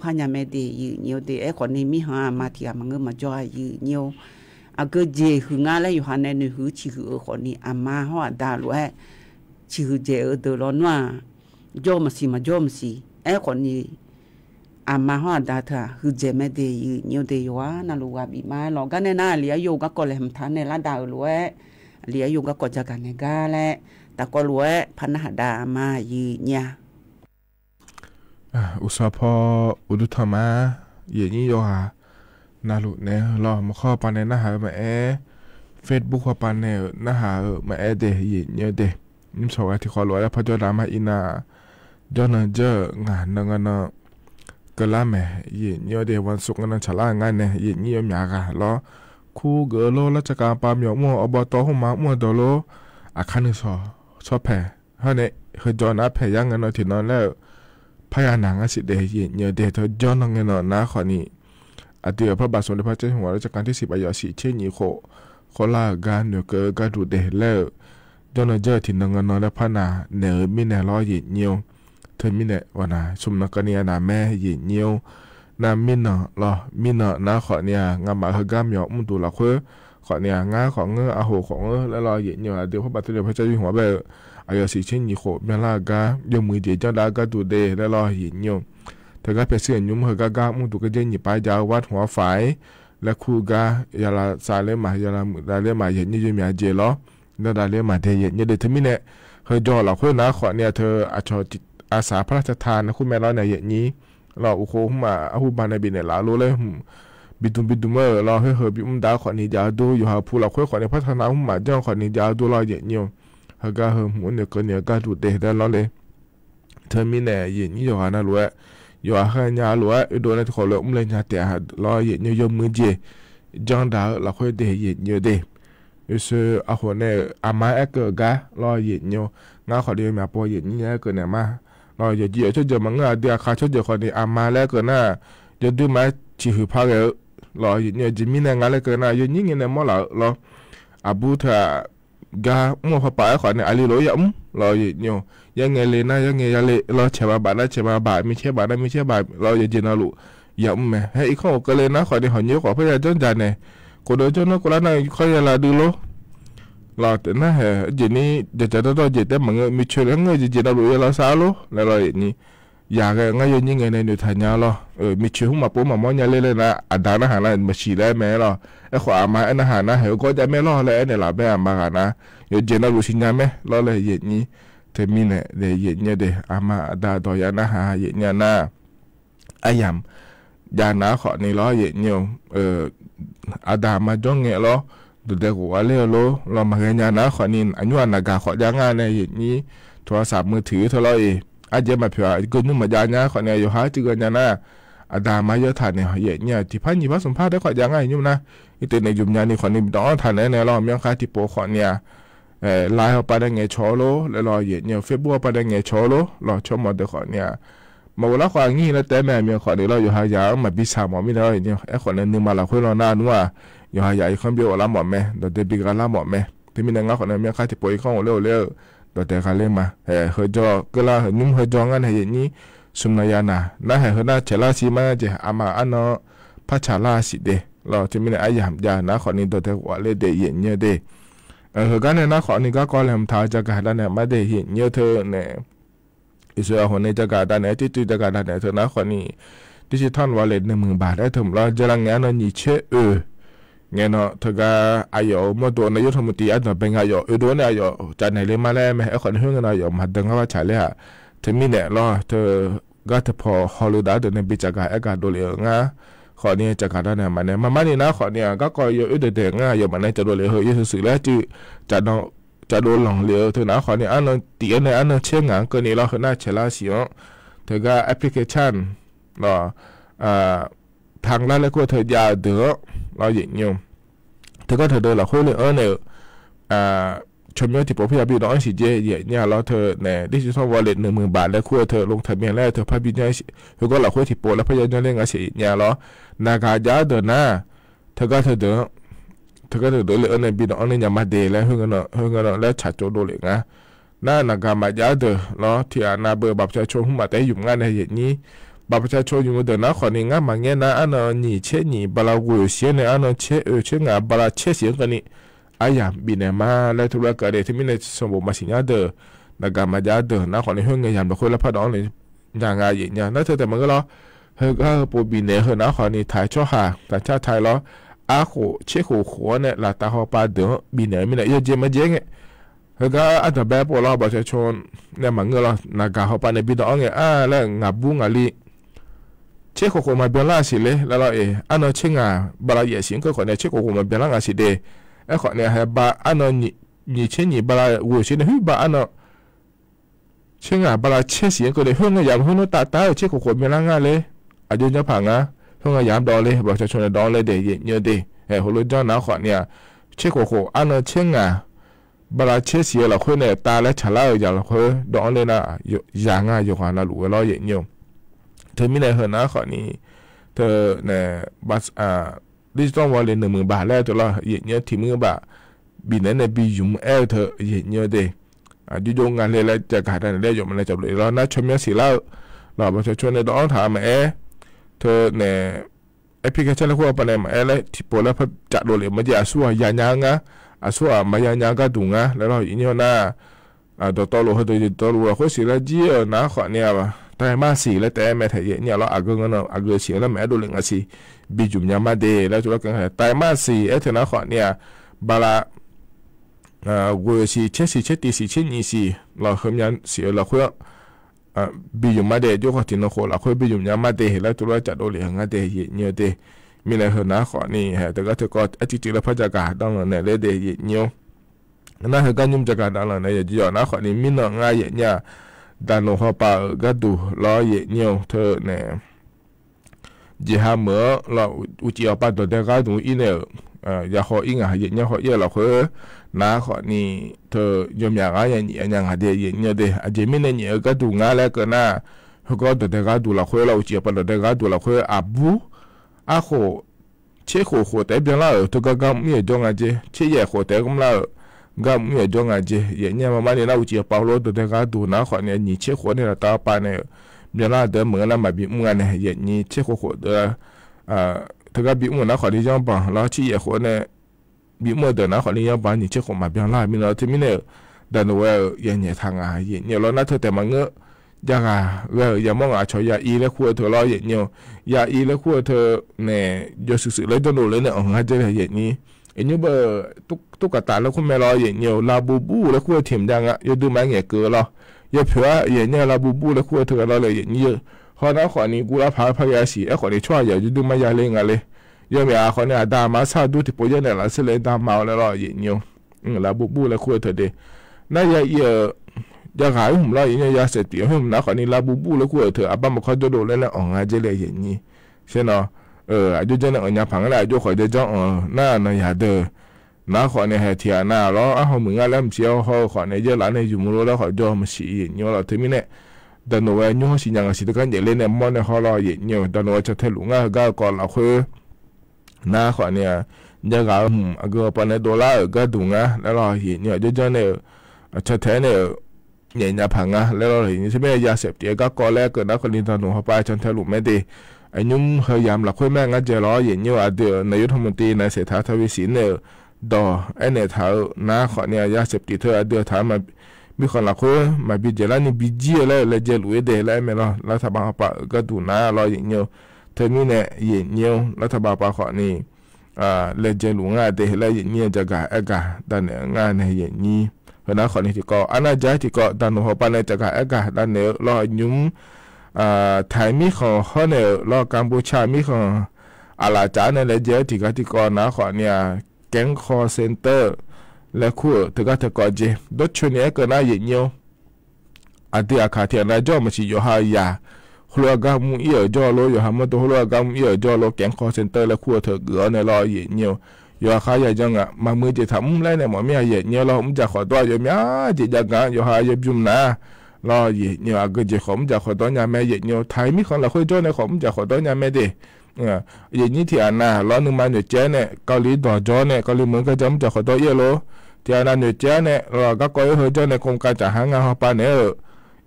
พันยาแม่ดีอยู่เนี่ยเด็กคนนี้มีหามาที่อามังเงมาจ่อยอยู่เนี่ยอาเกิดเจหึงอะไรอยู่หาในหนึ่งหือชีหือคนนี้อามาหัวดาลุเอชีหือเจเดือดร้อนว่าโยมสิมาโยมสิคนนี้อามาหัวดาเธอหือเจไม่ดีอยู่เนี่ยเดียวนั่นลูกบีมาหลอกกันในหน้าเลี้ยอยู่ก็กอเลยทำทานในร้านดาวลุเอเลี้ยอยู่ก็กอจะกันในกาแหละแต่ก็รู้ว่าพันหาดามายืนเนี่ยอุสพออุดุธรรมะยืนนี่โยหานาลุเนี่ยรอมาข้อปันในหน้าหามาเฟซบุ๊กข้อปันในหน้าหามาเดยืนเนี่ยเดนิมสวัสดิ์ขอรู้แล้วพระเจ้าดามาอินาจนเจองานนั่งกันก็ละแม่ยืนเนี่ยเดวันศุกร์นั้นฉลาดงานเนี่ยยืนนี่ยมยากะแล้วคู่เกลโลราชการปามยมัวอบตหัวมามัวดโลอาคานิสอชอบแผ่เฮ้ยเนี่ยเฮ้ยจอนับแผ่ยังเงินที่นอนแล้วพยานหนังสิเดียเนื้อเดียเธอจอนเงินนะขอนี้อดีตพระบาทสมเด็จพระเจ้าอยู่หัวรัชกาลที่10อายุ4เช่นนี้โคลาการเนื้อเกอการดูเดแล้วจอนเจอที่นเงินแล้วพนาเนื้อมิเนล้อเยี่ยวเธอมิเนวันน่ะชุมนักเนียนาแม่เยี่ยวนามินเนาะมินนะขอเนี่ยงามาเฮกามยอมุตุละเควขอเนี่ยงาของอาโหของแล้วรอเยี่ยวเดี๋ยวพระบาทสมเด็จพระเจ้าอยู่หัวแบบอายสิเช่นนี้โคเมลากายมือเดียจดากาดูเดแล้วรอเยี่ยวเธอก็เปเสียนยุ่มเฮกามุตุก็เจนี่ไปยาววัดหัวฝายและคู่กายาลาซาเลมายาลาดาเลมาเย็นยี่มีอาเจล้อแล้วดาเลมาเดียเดี๋ยวเธอมิเนเฮจอละเควนะขอเนี่ยเธออาสาพระราชทานนะคุณแม่เราในเย็นนี้เราอุโคมาอาหูบานในบินเนี่ยลาโลเลยบิดุมเมอร์เราให้เฮบิดาขอนิจาดูอยู่หาผู้เราค่อยขอในพัฒนาหุ่มมาเจ้าขอนิจาดูเราเย็นเนี่ยเฮกาเฮหมุนเนี่ยก็เนี่ยก็ดูเดได้แล้วเลยเธอมีเนี่ยเย็นนี่อยู่หานะรวยอยู่หาญารวยโดนในขอเลยเลยญาแต่เราเย็นเนี่ยยมมือเจจังดาเราค่อยเดเย็นเนี่ยเดอยู่ซึ่งอาคนเนี่ยอามาเอกกะเราเย็นเนี่ยงาขอเดียวมาปอเย็นนี่เกิดเนี่ยมาเราอย่าเยอะช่วยเจอมังงะเดียขาช่วยเจอคนนี้อามาแล้วก็น่าจะดูมาชีหือพักเราเนี่ยจะมีงานแล้วก็น่าอย่างนี้เงี้ยมั่วเราอาบูธากามั่วพอไปขอเนี่ยอะไรเราอย่างเราเนี่ยยังไงเลยนะยังไงยังเลยเราเชื่อมาบาทนะเชื่อมาบาทไม่เชื่อบาทนะไม่เชื่อบาทเราอย่าเจนเราลุอย่างแม่ให้อีกข้อก็เลยนะขอเนี่ยหันเยอะขอเพื่อจะจนใจเนี่ยคนเดินจนนั้นคนละนั่งค่อยจะลาดูโลเราแต่น่าเหรอเจนี่จะต้องเจแต่มังมีช่วยแล้วไงจะเราดูเราสาวโลแล้วเราอย่างนี้อยากไงยังไงในหนูทันยาเรามีช่วยมาปุ๊บมามองยาเลยนะอาดานะหานะมาฉีดได้ไหมเราไอ้ขวามาไอ้นะหานะเหรอก็จะไม่รอเลยไอ้เนี่ยเราแบบมากันนะอยู่เจน่ารู้สิญญาไหมเราเลยอย่างนี้เธอมีเนี่ยเดี๋ยวอย่างนี้เดี๋ยวอามาอาดาต่อยานะหาอย่างนี้นะไอ้ยำยาหนาขอนี่เราอย่างนี้อาดามาจ้องเงี้ยเราดูเด็กว่าเลี้ยวเรามาเรียนยานะขอนินอันนี้วันนักขอยังงานในอย่างนี้โทรศัพท์มือถือเท่าไรอาจจะมาเผื่อกูนึกมายานะขอเนี่ยอยู่หาจีกันยานะอาดามาเยอะทานเนี่ยอย่างนี้ที่พันยี่พันสมภาษได้ขอยังไงยุ่งนะอีแต่ในยุมยานี่ขอนี่ต้องทานในเราเมียค่าที่โปขอเนี่ยไลน์เอาไปได้ไงชอโลแล้วรออย่างเนี่ยเฟซบุ๊กไปได้ไงชอโลรอชมหมดเด็กขอเนี่ยมาวันละขออย่างนี้แล้วแต่แม่เมียขอเนี่ยเราอยู่หายามาบิสาหมอไม่ได้เนี่ยไอ้ขอเนี่ยนึกมาเราคุยเราหน้านัวอยู่หายาอีกคนเดียวละหมดไหมเดี๋ยวเดบิกันละหมดไหมที่มีนางขอเนี่ยเมียค่าที่โปอีกข้องเร็วเดี๋ยวแต่เขาเล่นมาเฮจอก็ละนุ่มเฮจองันอย่างนี้สมนายานะน่าเฮน่าเชลาซีมาเจอามาอันเนาะพัชลาสิเดเราที่มีนอายามยานะขอนี่ตัวแต่ว่าเลยเดย์เย็นเนี่ยเดเฮกันเนี่ยนะขอนี่ก็ก่อนเลยมท้าจะการเนี่ยมาเดย์เย็นเนี่ยเธอเนี่ยอิสราเอลเนี่ยจะการเนี่ยที่จะการเนี่ยเธอนะขอนี่ดิจิทัลวอลเล็ต10,000 บาทได้ถึงเราจะรังงานนั่นยิ่งเชื่อเงี้ยเนาะเธอก็อายุมาตัวนายกธรรมตีอันนั้นเป็นอายุตัวเนี่ยอายุจากไหนเลยมาแล้วไหมไอ้คนที่เงินอายุมาดึงเข้ามาใช้เลยฮะเธอมีเนี่ยรอเธอก็จะพอฮอลลีดาเดินในปีจากการอากาศดูเลยง่ะขอเนี่ยจากการได้เนี่ยมันเนี่ยมานี่นะขอเนี่ยก็อยู่เด็กๆง่ะอยู่มันเนี่ยจะดูเลยเฮ้ยสื่อแล้วจื้อจากน้อง จะโดนหลงเหลวเธอหนาขอเนี่ยอันนั้นตีอันในอันนั้นเชื่องานก็นี่เราคือหน้าเชล่าสิอ๋อเธอก็แอปพลิเคชันเนาะทางด้านแล้วก็เธอยาเดือเราอย่างเงี้ยเธอก็เธอเดินหลักคุยเลยเนี่ยชมยอดที่ผมพยายามดูน้องสิเจเนี่ยเราเธอเนี่ยดิจิทัลวอลเล็ต10,000 บาทแล้วคุยเธอลงทะเบียนแล้วเธอพาบินเนี่ยเธอก็หลักคุยที่โปรแล้วพยายามเล่นอะไรเนี่ยเรานากาญาเดินหน้าเธอก็เธอเดินเลยเนี่ยบินน้องเนี่ยยังมาเดย์แล้วเฮงกันแล้วฉัดโจโดเลยนะน่านากามาญาเดินเนาะที่นาเบอร์บัตรประชาชนหุ่มมาแต่อยู่งานในอย่างนี้บัตรประชาชนอยู่เดินนะขอนี่งานมาเงี้ยนะอันนั้นนี่เช่นนี่บลากุยเสียเนี่ยอันนั้นเช่งานบลาเช่เสียกันนี่อายามบินมาแล้วทุกเรื่องเกิดที่มีในสมบูรณ์มาสิญาเดินนากามาญาเดินนะขอนี่เฮงเงี้ยยามเราคุยแล้วพัดน้องเลยอย่างไงอย่างเงี้ยนั่นเธอแต่มันก็ล้อเฮก็ปูบินเนี่ยเฮนะขอนี่ถ่ายช่อหาแต่ชาติไทยล้ออาโคเช็คหัวเนี่ยหลักตาหัวปลาเดือบินเนี่ยมีเนี่ยเยอะมาเยอะเงี้ยเฮก็อันดับแบบพวกเราประชาชนเนี่ยมันก็ล้อนากาหัวปลาในบินน้องเงี้ยแล้วงับบุ้งอะไรเช็คหัวมาเบลล่าสิเลยแล้วเราอันนั้นเช็คงาบลาเยสิงก็ขอเนี่ยเช็คหัวมาเบลล่าสิเดไอ้ขอเนี่ยให้บาอันนั้นนี่เช่นนี่บลาวัวสิเนี่ยเฮ้ยบาอันนั้นเช็คงาบลาเช็คเสียงก็เลยเฮ้ยอย่างเฮ้ยนู้ตาเช็คหัวเบลล่างาเลยอายุจะผ่านนะเฮ้ยยามดอเลยประชาชนดอเลยเดย์เยอะเดย์หัวรุ่นจ้าหน้าขอเนี่ยเช็คหัวอันนั้นเช็คงาบลาเช็คเสียเราคุยเนี่ยตาและฉลาดอย่างเราคุยดอเลยนะอย่างง่ายอยู่ขนาดหลัวเราเยอะเธอมีในเฮนะขอนี้เธอเนี่ยบัสดิจิตอลวอลเล็ต10,000 บาทแล้วตัวเราเยอะที่มือบาบินนั้นเนี่ยบิยุมเธอเยอะเดยุยงงานเลยแล้วจะขาดอะไรได้อยู่มันเลยจับเลยเรานัดชมยศสีเล่าเราประชาชนในดอนถามเธอเนี่ยแอปพลิเคชันแล้วพวกปนเนี่ยแล้วที่โปรแล้วจัดโดเลยมันจะสู้ยาญางะสู้มายาญางก็ดุงะแล้วเราอย่างนี้นะตัวโลเขาตัวรู้ว่าเขาสิละจีนะขอเนี่ยว่าแต่มาสีแล้วแต่แม่ไทยเนี่ยเราอาเกงนะอาเกเสียงแล้วแม่ดูเรื่องอะไรบิจุมยามาเดแล้วจุดละกันแต่มาสีเธอนะขอเนี่ยบาลาวัวสีเชสีเชตีสีเชนีสีเราเขมยันเสียเราคุยบิจุมมาเดยกขอที่นโคเราคุยบิจุมยามาเดแล้วจุดละจัดโดเรื่องอะไรเนี่ยเดมีอะไรเธอนะขอนี่แต่ก็เธอก็จริงๆแล้วพระจักรต้องเนี่ยเลยเดเนี่ยนั่นคือการยุ่งจักรดังเลยเนี่ยจีนะขอนี่มีหนังง่ายเนี่ยดันลงเข้าไปก็ดูล้อเยี่ยวเธอเนี่ยจีฮาเมื่อเราอุจิเอาไปตัวเด็กก็ดูอีเนี่ยอยากขออีกอ่ะเยี่ยขอเยี่ยเราคือน้าขอนี่เธอยอมอยากอย่างหาเดียเนี่ยเดอาจจะไม่เนี่ยก็ดูง่ายแล้วก็น่าเขาก็ตัวเด็กก็ดูเราคือเราอุจิเอาไปตัวเด็กก็ดูเราคืออาบูอาโคเชี่ยโคแต่เบี้ยเราตัวก็ก็ไม่จงอาจจะเชี่ยโคแต่ก็เราก็ไม่จงอาจจะเนี่ยมาเนี่ยเราอุจิเอาไปเราตัวเด็กก็ดูน้าขอเนี่ยนี่เชี่ยโคเนี่ยตาปาเนี่ยเบี้ยเราเดิมเหมือนเรามาบีมือเนี่ยนี่เชี่ยโคเดเธอก็บีมือน้าขอที่ย่อมปังแล้วเชี่ยโคเนี่ยบีมือเดินน้าขอที่ย่อมปังนี่เชี่ยโคมาเบี้ยเรามีเราที่ไม่เนี่ยดันว่าเนี่ยทางเนี่ยเราน่าเธอแต่มันเงอะยังไงอย่ามองชอยาอีแล้วขั้วเธอรออย่างเงี้ยยาอีแล้วขั้วเธอเนี่ยยศสื่อเลยจนโดนเลยเนี่ยอ๋อฮะจะได้อย่างนี้อันนี้เบอร์ตุ๊กตาแล้วคุณแม่รออย่างเงี้ยลาบูบูแล้วขั้วเทียมยังอ่ะยดูไม้เงี้ยเกลือรอยาเผืออย่างเงี้ยลาบูบูแล้วขั้วเธอรอเลยอย่างนี้ขอน้าขอนี้กูรับพายาสีไอ้ขอนี้ช่วยอย่าดูไม้ยาเล่งอะไรยาเมียขอเนี่ยดามาซาดูที่ปอยเนี่ยละเสลดามาแล้วรออย่างเงี้ยลาบูบูแล้วขั้วเธอเดน่ายาเยอยากหายผมไล่เนี่ยยาเสพติดให้ผมนักขอนี้ลาบูบูแล้วกูเถอะอาบ้ามาคอยโดดเล่นแล้วอ๋องอาเจเลยอย่างนี้ใช่เนาะอายุเจนอ๋อยาผังอะไรอายุขอเดจ้องหน้าในยาเดอน้าขอเนี่ยเทียหน้าแล้วอ้าวมึงอะไรมึงเชียวเขาขอเนี่ยเยอะหลานเนี่ยอยู่มือแล้วขอจอมาสีอย่างนี้เราถึงไม่เนี่ยดันโนเวยุ่งสิยังสิตะกันอย่าเล่นเนี่ยมันเนี่ยเขารออย่างนี้ดันโนเวจะเทลุงอ่ะก็ก่อนเราคือน้าขอเนี่ยยังก็อากูปนเนี่ย$ก็ดุงอ่ะแล้วรออย่างนี้อายุเจนเนี่ยจะเทเนี่ยเนี่ยผังอ่ะแล้วเราเห็นใช่ไหมยาเสพติดก็ก่อแรกเกิดนักคนนี้ตอนหนุ่มเข้าไปจนทะลุไม่ดีไอ้ยุ่งพยายามหลักคุยแม่งั้นจะรออย่างนี้ว่าเดี๋ยวนายกรัฐมนตรีนายเศรษฐาทวีสินเนี่ยดอไอ้เนี่ยเท้าน้าขอเนี่ยยาเสพติดเธอเดี๋ยวถามมามีคนหลักคุยมาบิเจแล้วนี่บิเจียแล้วเจลุยเดแล้วไม่รอรัฐบาลเข้าไปก็ดูน้ารออย่างเงี้ยเธอมีเนี่ยอย่างเงี้ยรัฐบาลไปขอนี่เลยเจลุง่ายเดแล้วอย่างเงี้ยจะกะแต่เนี่ยงานในอย่างนี้เพราะนั้นขอนี้ที่ก็อันนั้นใจที่ก็ดันหัวปานในจักรเอกาดันเนี่ยรอยุ่งไทยมีของเขาเนี่ยรอกัมพูชามีของอาลาจาเนี่ยเลยเจที่ก็นะขอเนี่ยแก๊งคอเซ็นเตอร์ และคู่ถึงก็ถึงก่อนเจดชเนี้ยก็น่าเย็นเยียวอันที่อาคาเทียนน่าจ่อมาชิโยหายาหัวกำมือเอี่ยจ่อโลอยู่หามาตัวหัวกำเอี่ยจ่อโลแกงคอเซ็นเตอร์และคู่ถึงเกลือในรอเย็นเยียวอยู่อาคาใหญ่จังอ่ะมามือจะทำไรเนี่ยหมอไม่เย็นเยียวเราจะขอตัวอยู่มั้ยจะจังกันอยู่หายยุ่มนะรอเย็นเยียวก็จะขอมจะขอตัวเนี่ยแม่เย็นเยียวไทยมีคนเราคุยจ่อในขอมจะขอตัวเนี่ยแม่เด้อย่างนี้ที่อันน่ะล้อนึงมาเนี่ยเจ้เนี่ยเกาหลีต่อจอเนี่ยเกาหลีเหมือนก็จำจะขอตัวเยอะโลที่อันนั้นเนี่ยเจ้เนี่ยเราก็ก้อยเฮอเจ้าในโครงการจะหางานหาปานเนี่ย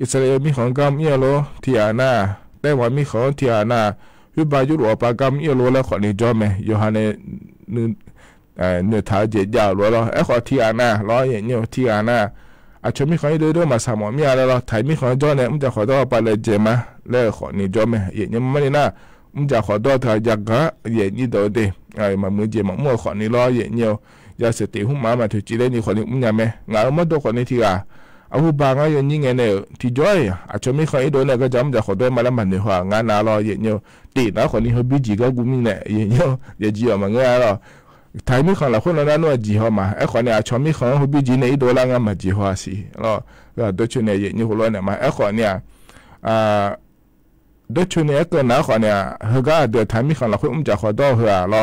อิสราเอลมีของกำเยอะโลที่อันน่ะแต่ว่ามีของที่อันน่ะวิบายุโรปกำเยอะโลแล้วขอนี่จอมโยฮันเนี่ยท้าเจียยาวโลแล้วไอ้ขอที่อันน่ะล้ออย่างเนี่ยที่อันน่ะอาจจะมีของเรื่อยๆมาสามมีอะไรแล้วไทยมีของจอเนี่ยมันจะขอตัวไปเลยเจมาแล้วขอนี่จอมอย่างเนี่ยมันไม่น่ามึงจะขอตัวเธออยากกะเย็นนี่ตัวเดียมามือเจมามั่วขอนี่ล้อเย็นเนียวยาเสติหุ่มมาถือจีเล่นี่ขอนี่มึงยังไหมงานมาตัวขอนี่ทีอ่ะเอาหุ่นบางอ่ะยังยิ่งเงี้ยเนี่ยที่จ้อยอาจจะไม่เคยโดนเนี่ยก็จำจะขอตัวมาแล้วมันเนี่ยว่างานน่าล้อเย็นเนียวตีนะขอนี่เขาบีจีก็กูมีเนี่ยเย็นเนียวอย่าจีอ่ะมันเงี้ยหรอไทยมีของเราคนนั้นว่าจีฮอมาไอ้ขอเนี่ยอาจจะมีของเขาบีจีเนี่ยโดนละงานมาจีฮอสิหรอก็ตัวชุดเนี่ยเย็นเนียวหัวร้อนเนี่ยมาไอ้ขอเนี่ยดชุเนี่ยก็น่าขอเนี่ยเฮก็เดือดทำมีของเราคนจะขอตัวเหรอหรอ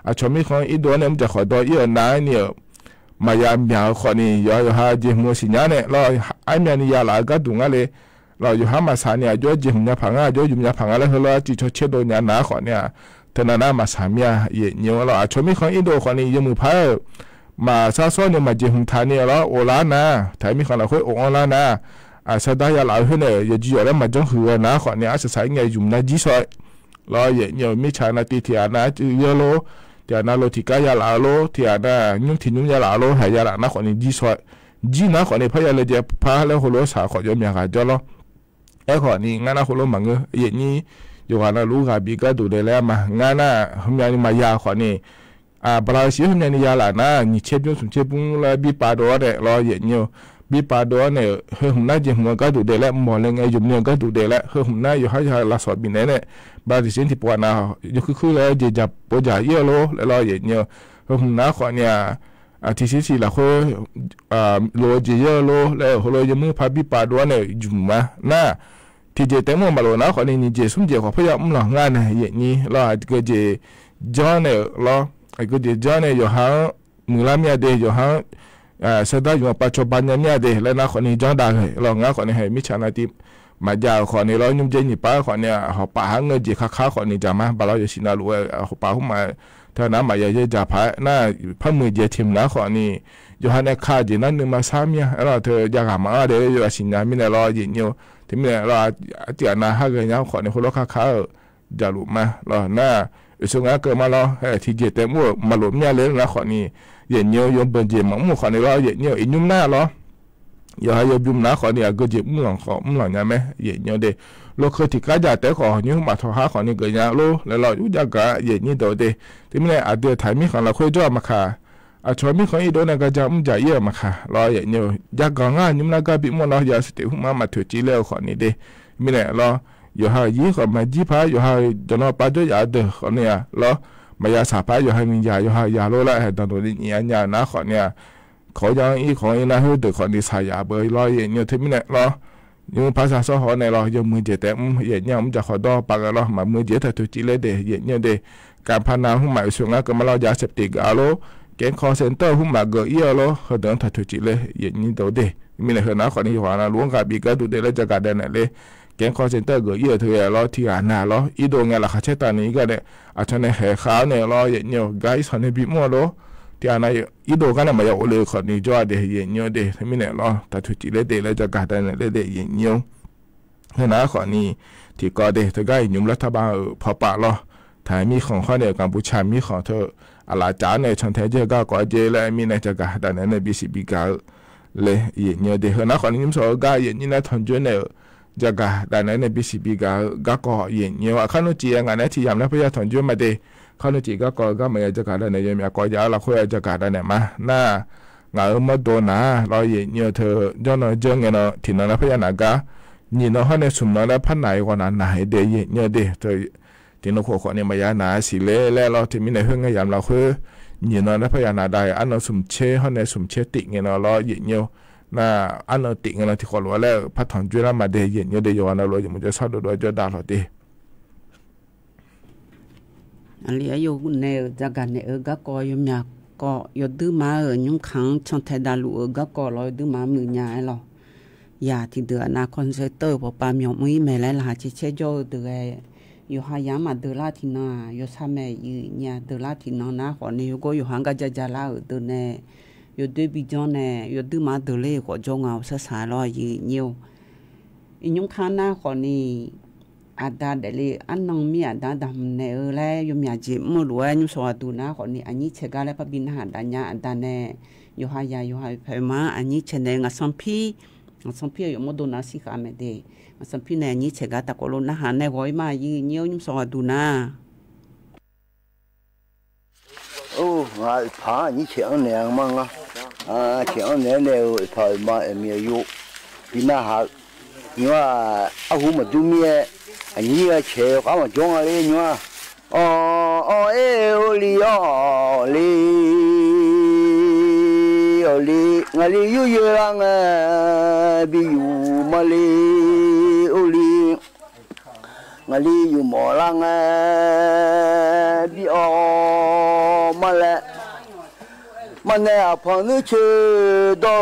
อาชมีของอีโดเนี่ยจะขอตัวเยอะนะเนี่ยมายามยาวขอนี่ย่อหาเจมัวสิญญาเนี่ยเราไอ้เมียนี่ยาหลาก็ดุงอะไรเราอยู่หามาสาเนี่ยย่อเจมเนี่ยผังอ่ะย่อยุ่มเนี่ยผังอะไรเราจีชดเชดโดนเนี่ยนาขอเนี่ยเธอหน้ามาสามีเย่เนี่ยเราอาชมีของอีโดขอนี่ยมือพายมาซาซ้อนเนี่ยมาเจมทานเนี่ยเราโอลานะถ่ายมีของเราค่อยโอลานะสดายาหลายคนเนี่ยอย่าจีอะไรมาจังหัวนะขอเนี่ยอาศัยไงยุ่มนะจีสอยรอเนี่ยไม่ใช่นาทีที่นะจีเยอะโลที่นะโลที่กายาหลาโลที่นะยุ่งที่ยุ่งยาหลาโลหายาหลานะขอเนี่ยจีสอยจีนะขอเนี่ยพยาเลยจะพาแล้วหัวโลสาขอยอมอย่างกันจ้ะโลไอ้ขอนี่งานนะหัวโลมังเงยอย่างนี้อยู่กันนะรู้กับบีก็ดูได้แล้วมางานนะทำยังมายาขอนี่บราซิลทำยังยาหลานะนี่เชฟยุ่งสุนเชฟปุ้งแล้วบีปาโดอะไรรออย่างนี้บีปาโดเนี่ยเฮ้ยผมน่าจะหัวก็ดูเดแล้วมองเลยไงยุ่มเนี่ยก็ดูเดแล้วเฮ้ยผมน่าอยู่ให้ลาสอดบินเนี่ยบาริเซนที่ปวดหน้าอยู่คือแล้วจะจับปวดใหญ่เยอะโลแล้วรออย่างเนี่ยเฮ้ยผมน่าขอเนี่ยที่สี่ละคนโลเยอะโลแล้วโลยมือพาบีปาโดเนี่ยยุ่มมาหน้าที่เจแต่เมื่อมาโลนะขอเนี่ยนี่เจสุ่มเจขอพยายามหลังงานเนี่ยอย่างนี้แล้วก็เจจอเนี่ยแล้วก็เจจอเนี่ยอยู่หามือละเมียเดียอยู่หาสดายอยู่ปัจจุบันเนี่ยเดแล้วนะคนนี้จ้องได้เลยเรางั้นคนนี้ให้มิชานาทีมาจาคนนี้เรายุ่งเจนี่ป้าคนนี้เขาป่าหาเงินจีค้าคนนี้จะมาบาเราอยู่สินาลูเขาป่าหุ่มมาเท่านั้นมาอย่าจะพายน่าพันมือเจทิมนะคนนี้อยู่หันในข้าจีนั่นนึงมาซ้ำเนี่ยเราเธออยากหามาเดี๋ยวอยู่สินามิเนี่ยเราหยิบอยู่ที่มิเนี่ยเราเจียนาหาเงินเนี่ยคนนี้คนเราค้าจะหลุดมาเราหน้าส่วนงั้นเกิดมาเราที่เจแต่มั่วมาหลุดเนี่ยเลยนะคนนี้เย็นเยอะยมเป็นเจมั่งมั่วขอในเราเย็นเยอะอีนุ่มหน้าเหรออย่าให้ยมยุ่มหน้าขอเนี่ยก็เจ็บมั่วขอมั่วเนี่ยไหมเย็นเยอะเดเราเคยที่กาจ่าแต่ขอยุ่งมาทอหาขอเนี่ยเกิดเนี่ยรู้แล้วเราอยู่จากกะเย็นนี่ตัวเดที่ไม่ได้อาเดียถ่ายมีของเราเคยจ่อมาค่ะชอบมีของอีโดนก็จะจ่ายเยอะมาค่ะเราเย็นเยอะจากกะง่ายยุ่มหน้าก็บิมั่วเราอย่าสติหุ่มมาถือจีเลี้ยวขอนี่เดไม่ได้เราอยู่ให้ยี่ขอมาจีพายอยู่ให้จนเราปัจจุบันเดขอเนี่ยเรามายาสาพายอยู่ให้มียาอยู่ให้ยาโลละให้ตอนนี้ยาหน้าขอเนี่ยขอยังอีของอีน่าให้เด็กขอดีสายาเบย์รอยเนี่ยที่ไม่เนี่ยรอยังภาษาสหในรอยังมือเจแต่เย็นเนี่ยมันจะขอดอปากรอมามือเจแต่ตัวจีเลยเดเย็นเนี่ยเดการพนันหุ้มหมายส่วนนั้นก็มาเรายาเสพติดอาโลแกงคอเซ็นเตอร์หุ้มหมายเกย์อาโลเขาเดินถัดตัวจีเลยเย็นนี่ตัวเดมีอะไรเหรอนะขอนี่หัวนะล้วงกับบีก็ดูเดแล้วจะการเดินไหนเลยแกงคอเซ็นเตอร์เกย์เธอรอที่อ่านหน้ารออีโดงไงล่ะข้าเช่นตอนนี้ก็ได้อาจจะในแห่ขาวเนี่ยรอเย็นเนี่ยไกด์สอนในบิมัวโลที่อ่านอีโดกันเนี่ยมาอย่างโอเลขอนี่จ้าเดเย็นเนี่ยเดที่มีเนี่ยรอแต่ถุจิเลเดแล้วจะการเดินเลยเดเย็นเนี่ยเฮ้ยนะขอนี่ที่ก็เดเธอก็ยุ่งรัฐบาลพอปะรอถ่ายมีของข้อเนี่ยกัมพูชามีของเธออะไรจ้าเนี่ยชนเทเจก็ก่อเจแล้วมีในจะการแต่ในบีซีบีกาเลยเย็นเนี่ยเดเฮ้ยนะขอนี่ยิ้มสวยก็เย็นนี่นะทนจนเนี่ยจะกะแต่ในบีซีบีก็ก่อเย็นเนี่ยว่าข้านุจีงานนี้ที่ยามแล้วพยาถอนจุ่มมาเดข้านุจีก็ไม่จะกะแต่ในยังมีก่อยาเราคุยจะกะแต่เนี่ยมาหน้างานมาโดนนะเราเย็นเนี่ยเธอย้อนเจอเงินถิ่นนั้นพยานาก็นี่เนาะให้ในสุ่มนั้นพันไหนกว่านั้นไหนเดเย็นเนี่ยเดเธอท ที่นกหัวเนี่ยมายานาสิเล่แล้วเราที่มีในเฮืองยามเราคือnhìn nóพยานาได้อันเราสมเชเขาในสมเชติเงี้ยเราล้อเยอะเงี้ยน่ะอันเราติเงี้ยเราที่ขอรู้แล้วพัฒน์จุฬามาเดียเงี้ยเดียวเราเลยจะมันจะชอบโดยจะด่าเราดีอันนี้อยู่ในจากการในก็ก็ยมยากก็ยอดดื้อมายุ่งขังช่องไทยดาลูก็ก็ลอยดื้อมามือใหญ่หรอยาที่เดือนาคอนเซเตอร์พอปามยองมือแม่แล้วหาเชโจเดืออยู่หายามาเดือลาที่น่ะอยู่ทำแม่อยู่เนี่ยเดือลาที่น่ะนะขอเนี่ยก็อยู่ห่างกันจะลาเดือเนี่ยอยู่ด้วยบิจอนเนี่ยอยู่ดื้อมาเดือเล่ขอจงเอาสสายลอยอยู่เนี่ยยุ่งขังนะขอนี่อาดาเดลีอันน้องมีอาดาดำเนี่ยแล้วยมอยากจีมือรวยยุ่งสวัสดูนะขอนี่อันนี้เชกาแล้วพบินหาดาญาอาดาเนี่ยอยู่หายาอยู่หายไปมาอันนี้เชนเดงสัมพีสัมพีอยู่มดนาสิกาเมเดสัมพีเนี่ยนี่เชกาตะโกโลนะหาเนี่ยไว้มายืนเยี่ยวยุ่งสวัสดูนะโอ้มาผานี่เชียงเนี่ยมั้งอ่ะเชียงเนี่ยถอยมาเมียอยู่ปีหน้าหาเนี่ยอาหูมาดูเมียอันนี้เชียวเขามาจงอะไรเนี่ยอ๋อเอโอลีงาลีอยู่เยอะงบิอยู่มาลีโอลีงาลีอยู่หมอลังบิอมาละมันเนี่ยพอนึกชื่อดา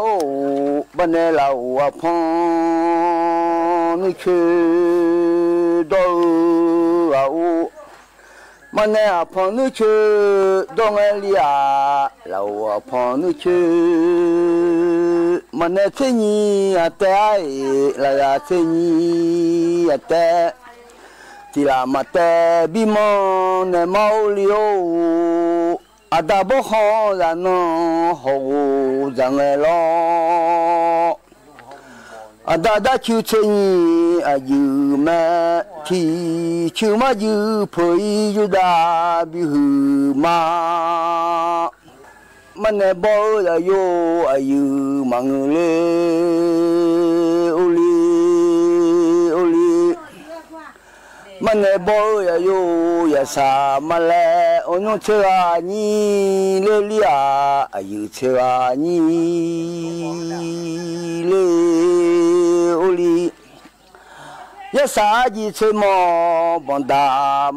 วมันเนี่ยเราพอนึกชื่อดาวมันเนี่ยพอนึกชื่อดงเอลียเราพอนึกชื่อมันเนี่ยเทนีแต่ละเทนีแต่ที่ละมาแต่บิมอนเมาลิโออาดาบฮอลานอฮูจังเอลออาดาดาคิวเชนีอายุแม่ที่ชิวมาอยู่พอยอยู่ดาบิหูมามันเนบอลาโยอายุมังเลโอลีมันเนบอลาโยยาสามาเลโอนุเชอานีเลลีอาอายุเชอานีเลโอลียาสาจีเชมอบอนดา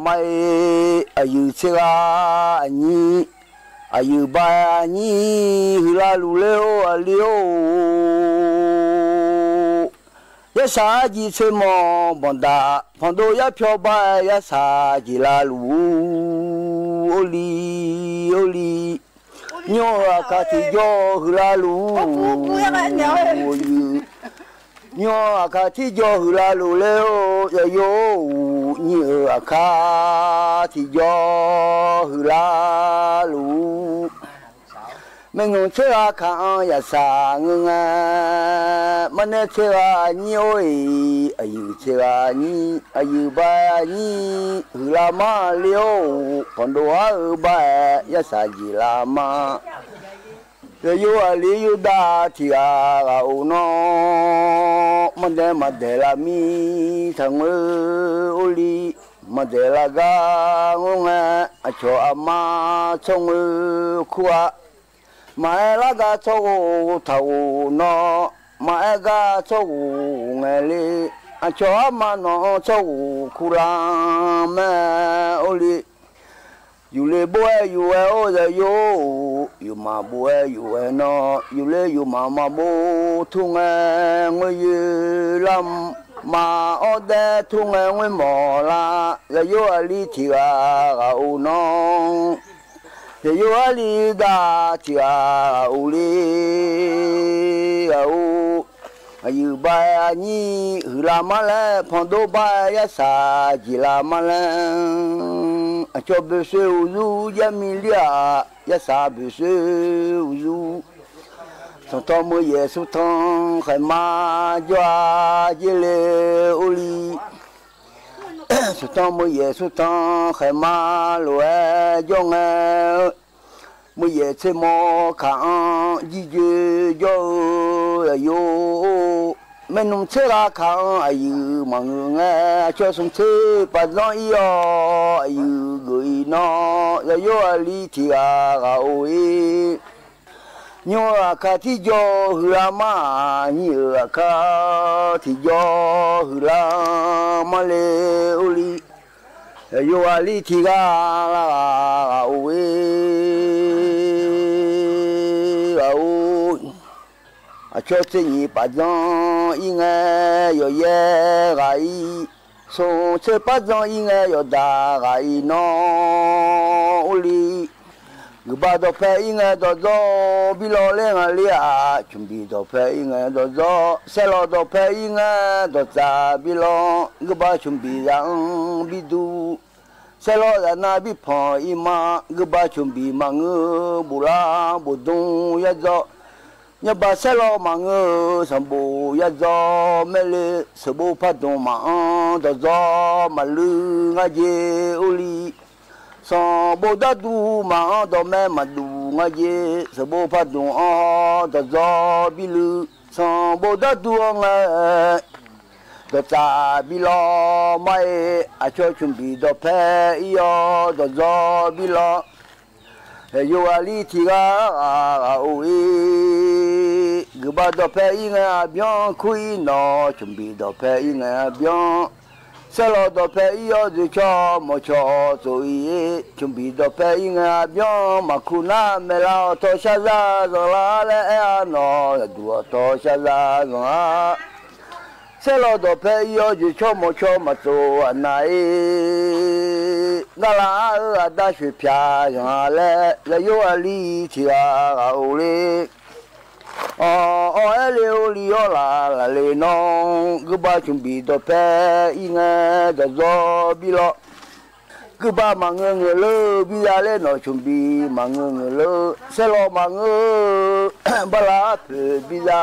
ไม่อายุเชอานีอายุบานีฮิลาลูเลโออาลิโอยาสาจีเชมอบอนดาพอนโดยาเพียวบายาสาจีลาลูโอลีโยอาคาติโยฮิลาลูโยอาคาติโยฮิลาลูเลโอยาโยโยอาคาติโยฮิลาลูmình ngồi chơi à khang ya sa ngưng mình chơi à nhiều ayu chơi à ni ayu ba ni la ma liu còn đồ ba ya sa ji la ma yo ali yu da ti a o no mình để mà để la mi thằng oli mà để la ga ngung cho ama trong khua mà là ga cho thầu nó mà ga cho ngày li cho mà nó cho kula mà oli you le boy you o the you ma boy you no you le you ma bo thung ngôi lam mà ở đây thung ngôi mỏ la the you ali thì ga o no thế yêu ali da chia uli au ayu ba ni hula mala phondo ba ya sa jila mala cho be se uzu jamilia ya sa be se uzu son to mo yesu ton khama jwa jile uli son to mo yesu ton khama loe jong mo ye che mo khang ji je yo yo ไม่นุ่มเชื่อข้างอายุมังเงาช่วยสมชื่อปัจจุบันอีอายุกุยนอจะโยอาลีที่อาโอยโยอาคาที่โยหือมาโยอาคาที่โยหือมาเลอุลีจะโยอาลีที่อาโอยช่วยสิ่งปัจจุบันอีเงยโยเยไกส่งเชื่อปัจจุบันอีเงยโยดาไกนออุลีกบฏเพอีเงยดอดบิโลเลงเลียชุมบีดเพอีเงยดอดเซโลดเพอีเงยดอจาบิโลกบชุมบียังบิดูเซโลดานาบิพออีมากบชุมบีมังบุลาบุดุงยะจညပါဆက်လောမငေစံဘူရဇောမဲလေစဘူဖတ်တုံမန်တဇောမလူငါကျေဦးလီသောဗုဒ္ဓတူမန်တော်မဲမတူငါကျေစဘူဖတ်တုံအောတဇောဘီလူသောဗုဒ္ဓတူငါတတာဘီလောမဲအချောချုံဘီတော့ဖဲယောတဇောဘီလောโยอาลีที่กาโอ้ยกบฏเพอีเงาเบียงคุยนอชุมบีดเพอีเงาเบียงเซโลดเพอียอจุชอมชอโซอีชุมบีดเพอีเงาเบียงมาคุนาเมลาโตชะซาซอลาเลอนอดูโตชะซาซอเซโลดเพอียอจุชอมชอมาโตอันไหนกาลาอาดาชิพยาอย่างเลเลโยอาลีที่อาโอเลเอเลโอลีโอลาลาเลนองกบะชุมบีดเพอีเงดะซอบิโลกบะมังเงเลบิยาเลนอชุมบีมังเงเลเซโลมังบลาเพบิยา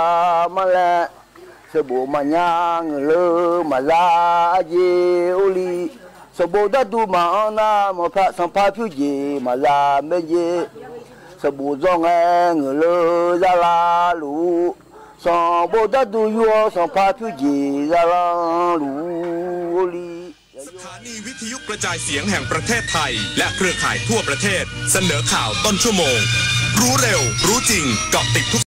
มาเลเสบูมัญญาเงเลมาลาเยโอลีสบู่ดัดดูมานามาพระสัมภาพิวเยมาลาเมเยสบู่จงเงเลจาลาลูสบู่ดัดดูยัวสัมภาพิวเยจาลาลูลีสถานีวิทยุกระจายเสียงแห่งประเทศไทยและเครือข่ายทั่วประเทศเสนอข่าวต้นชั่วโมงรู้เร็วรู้จริงเกาะติดทุก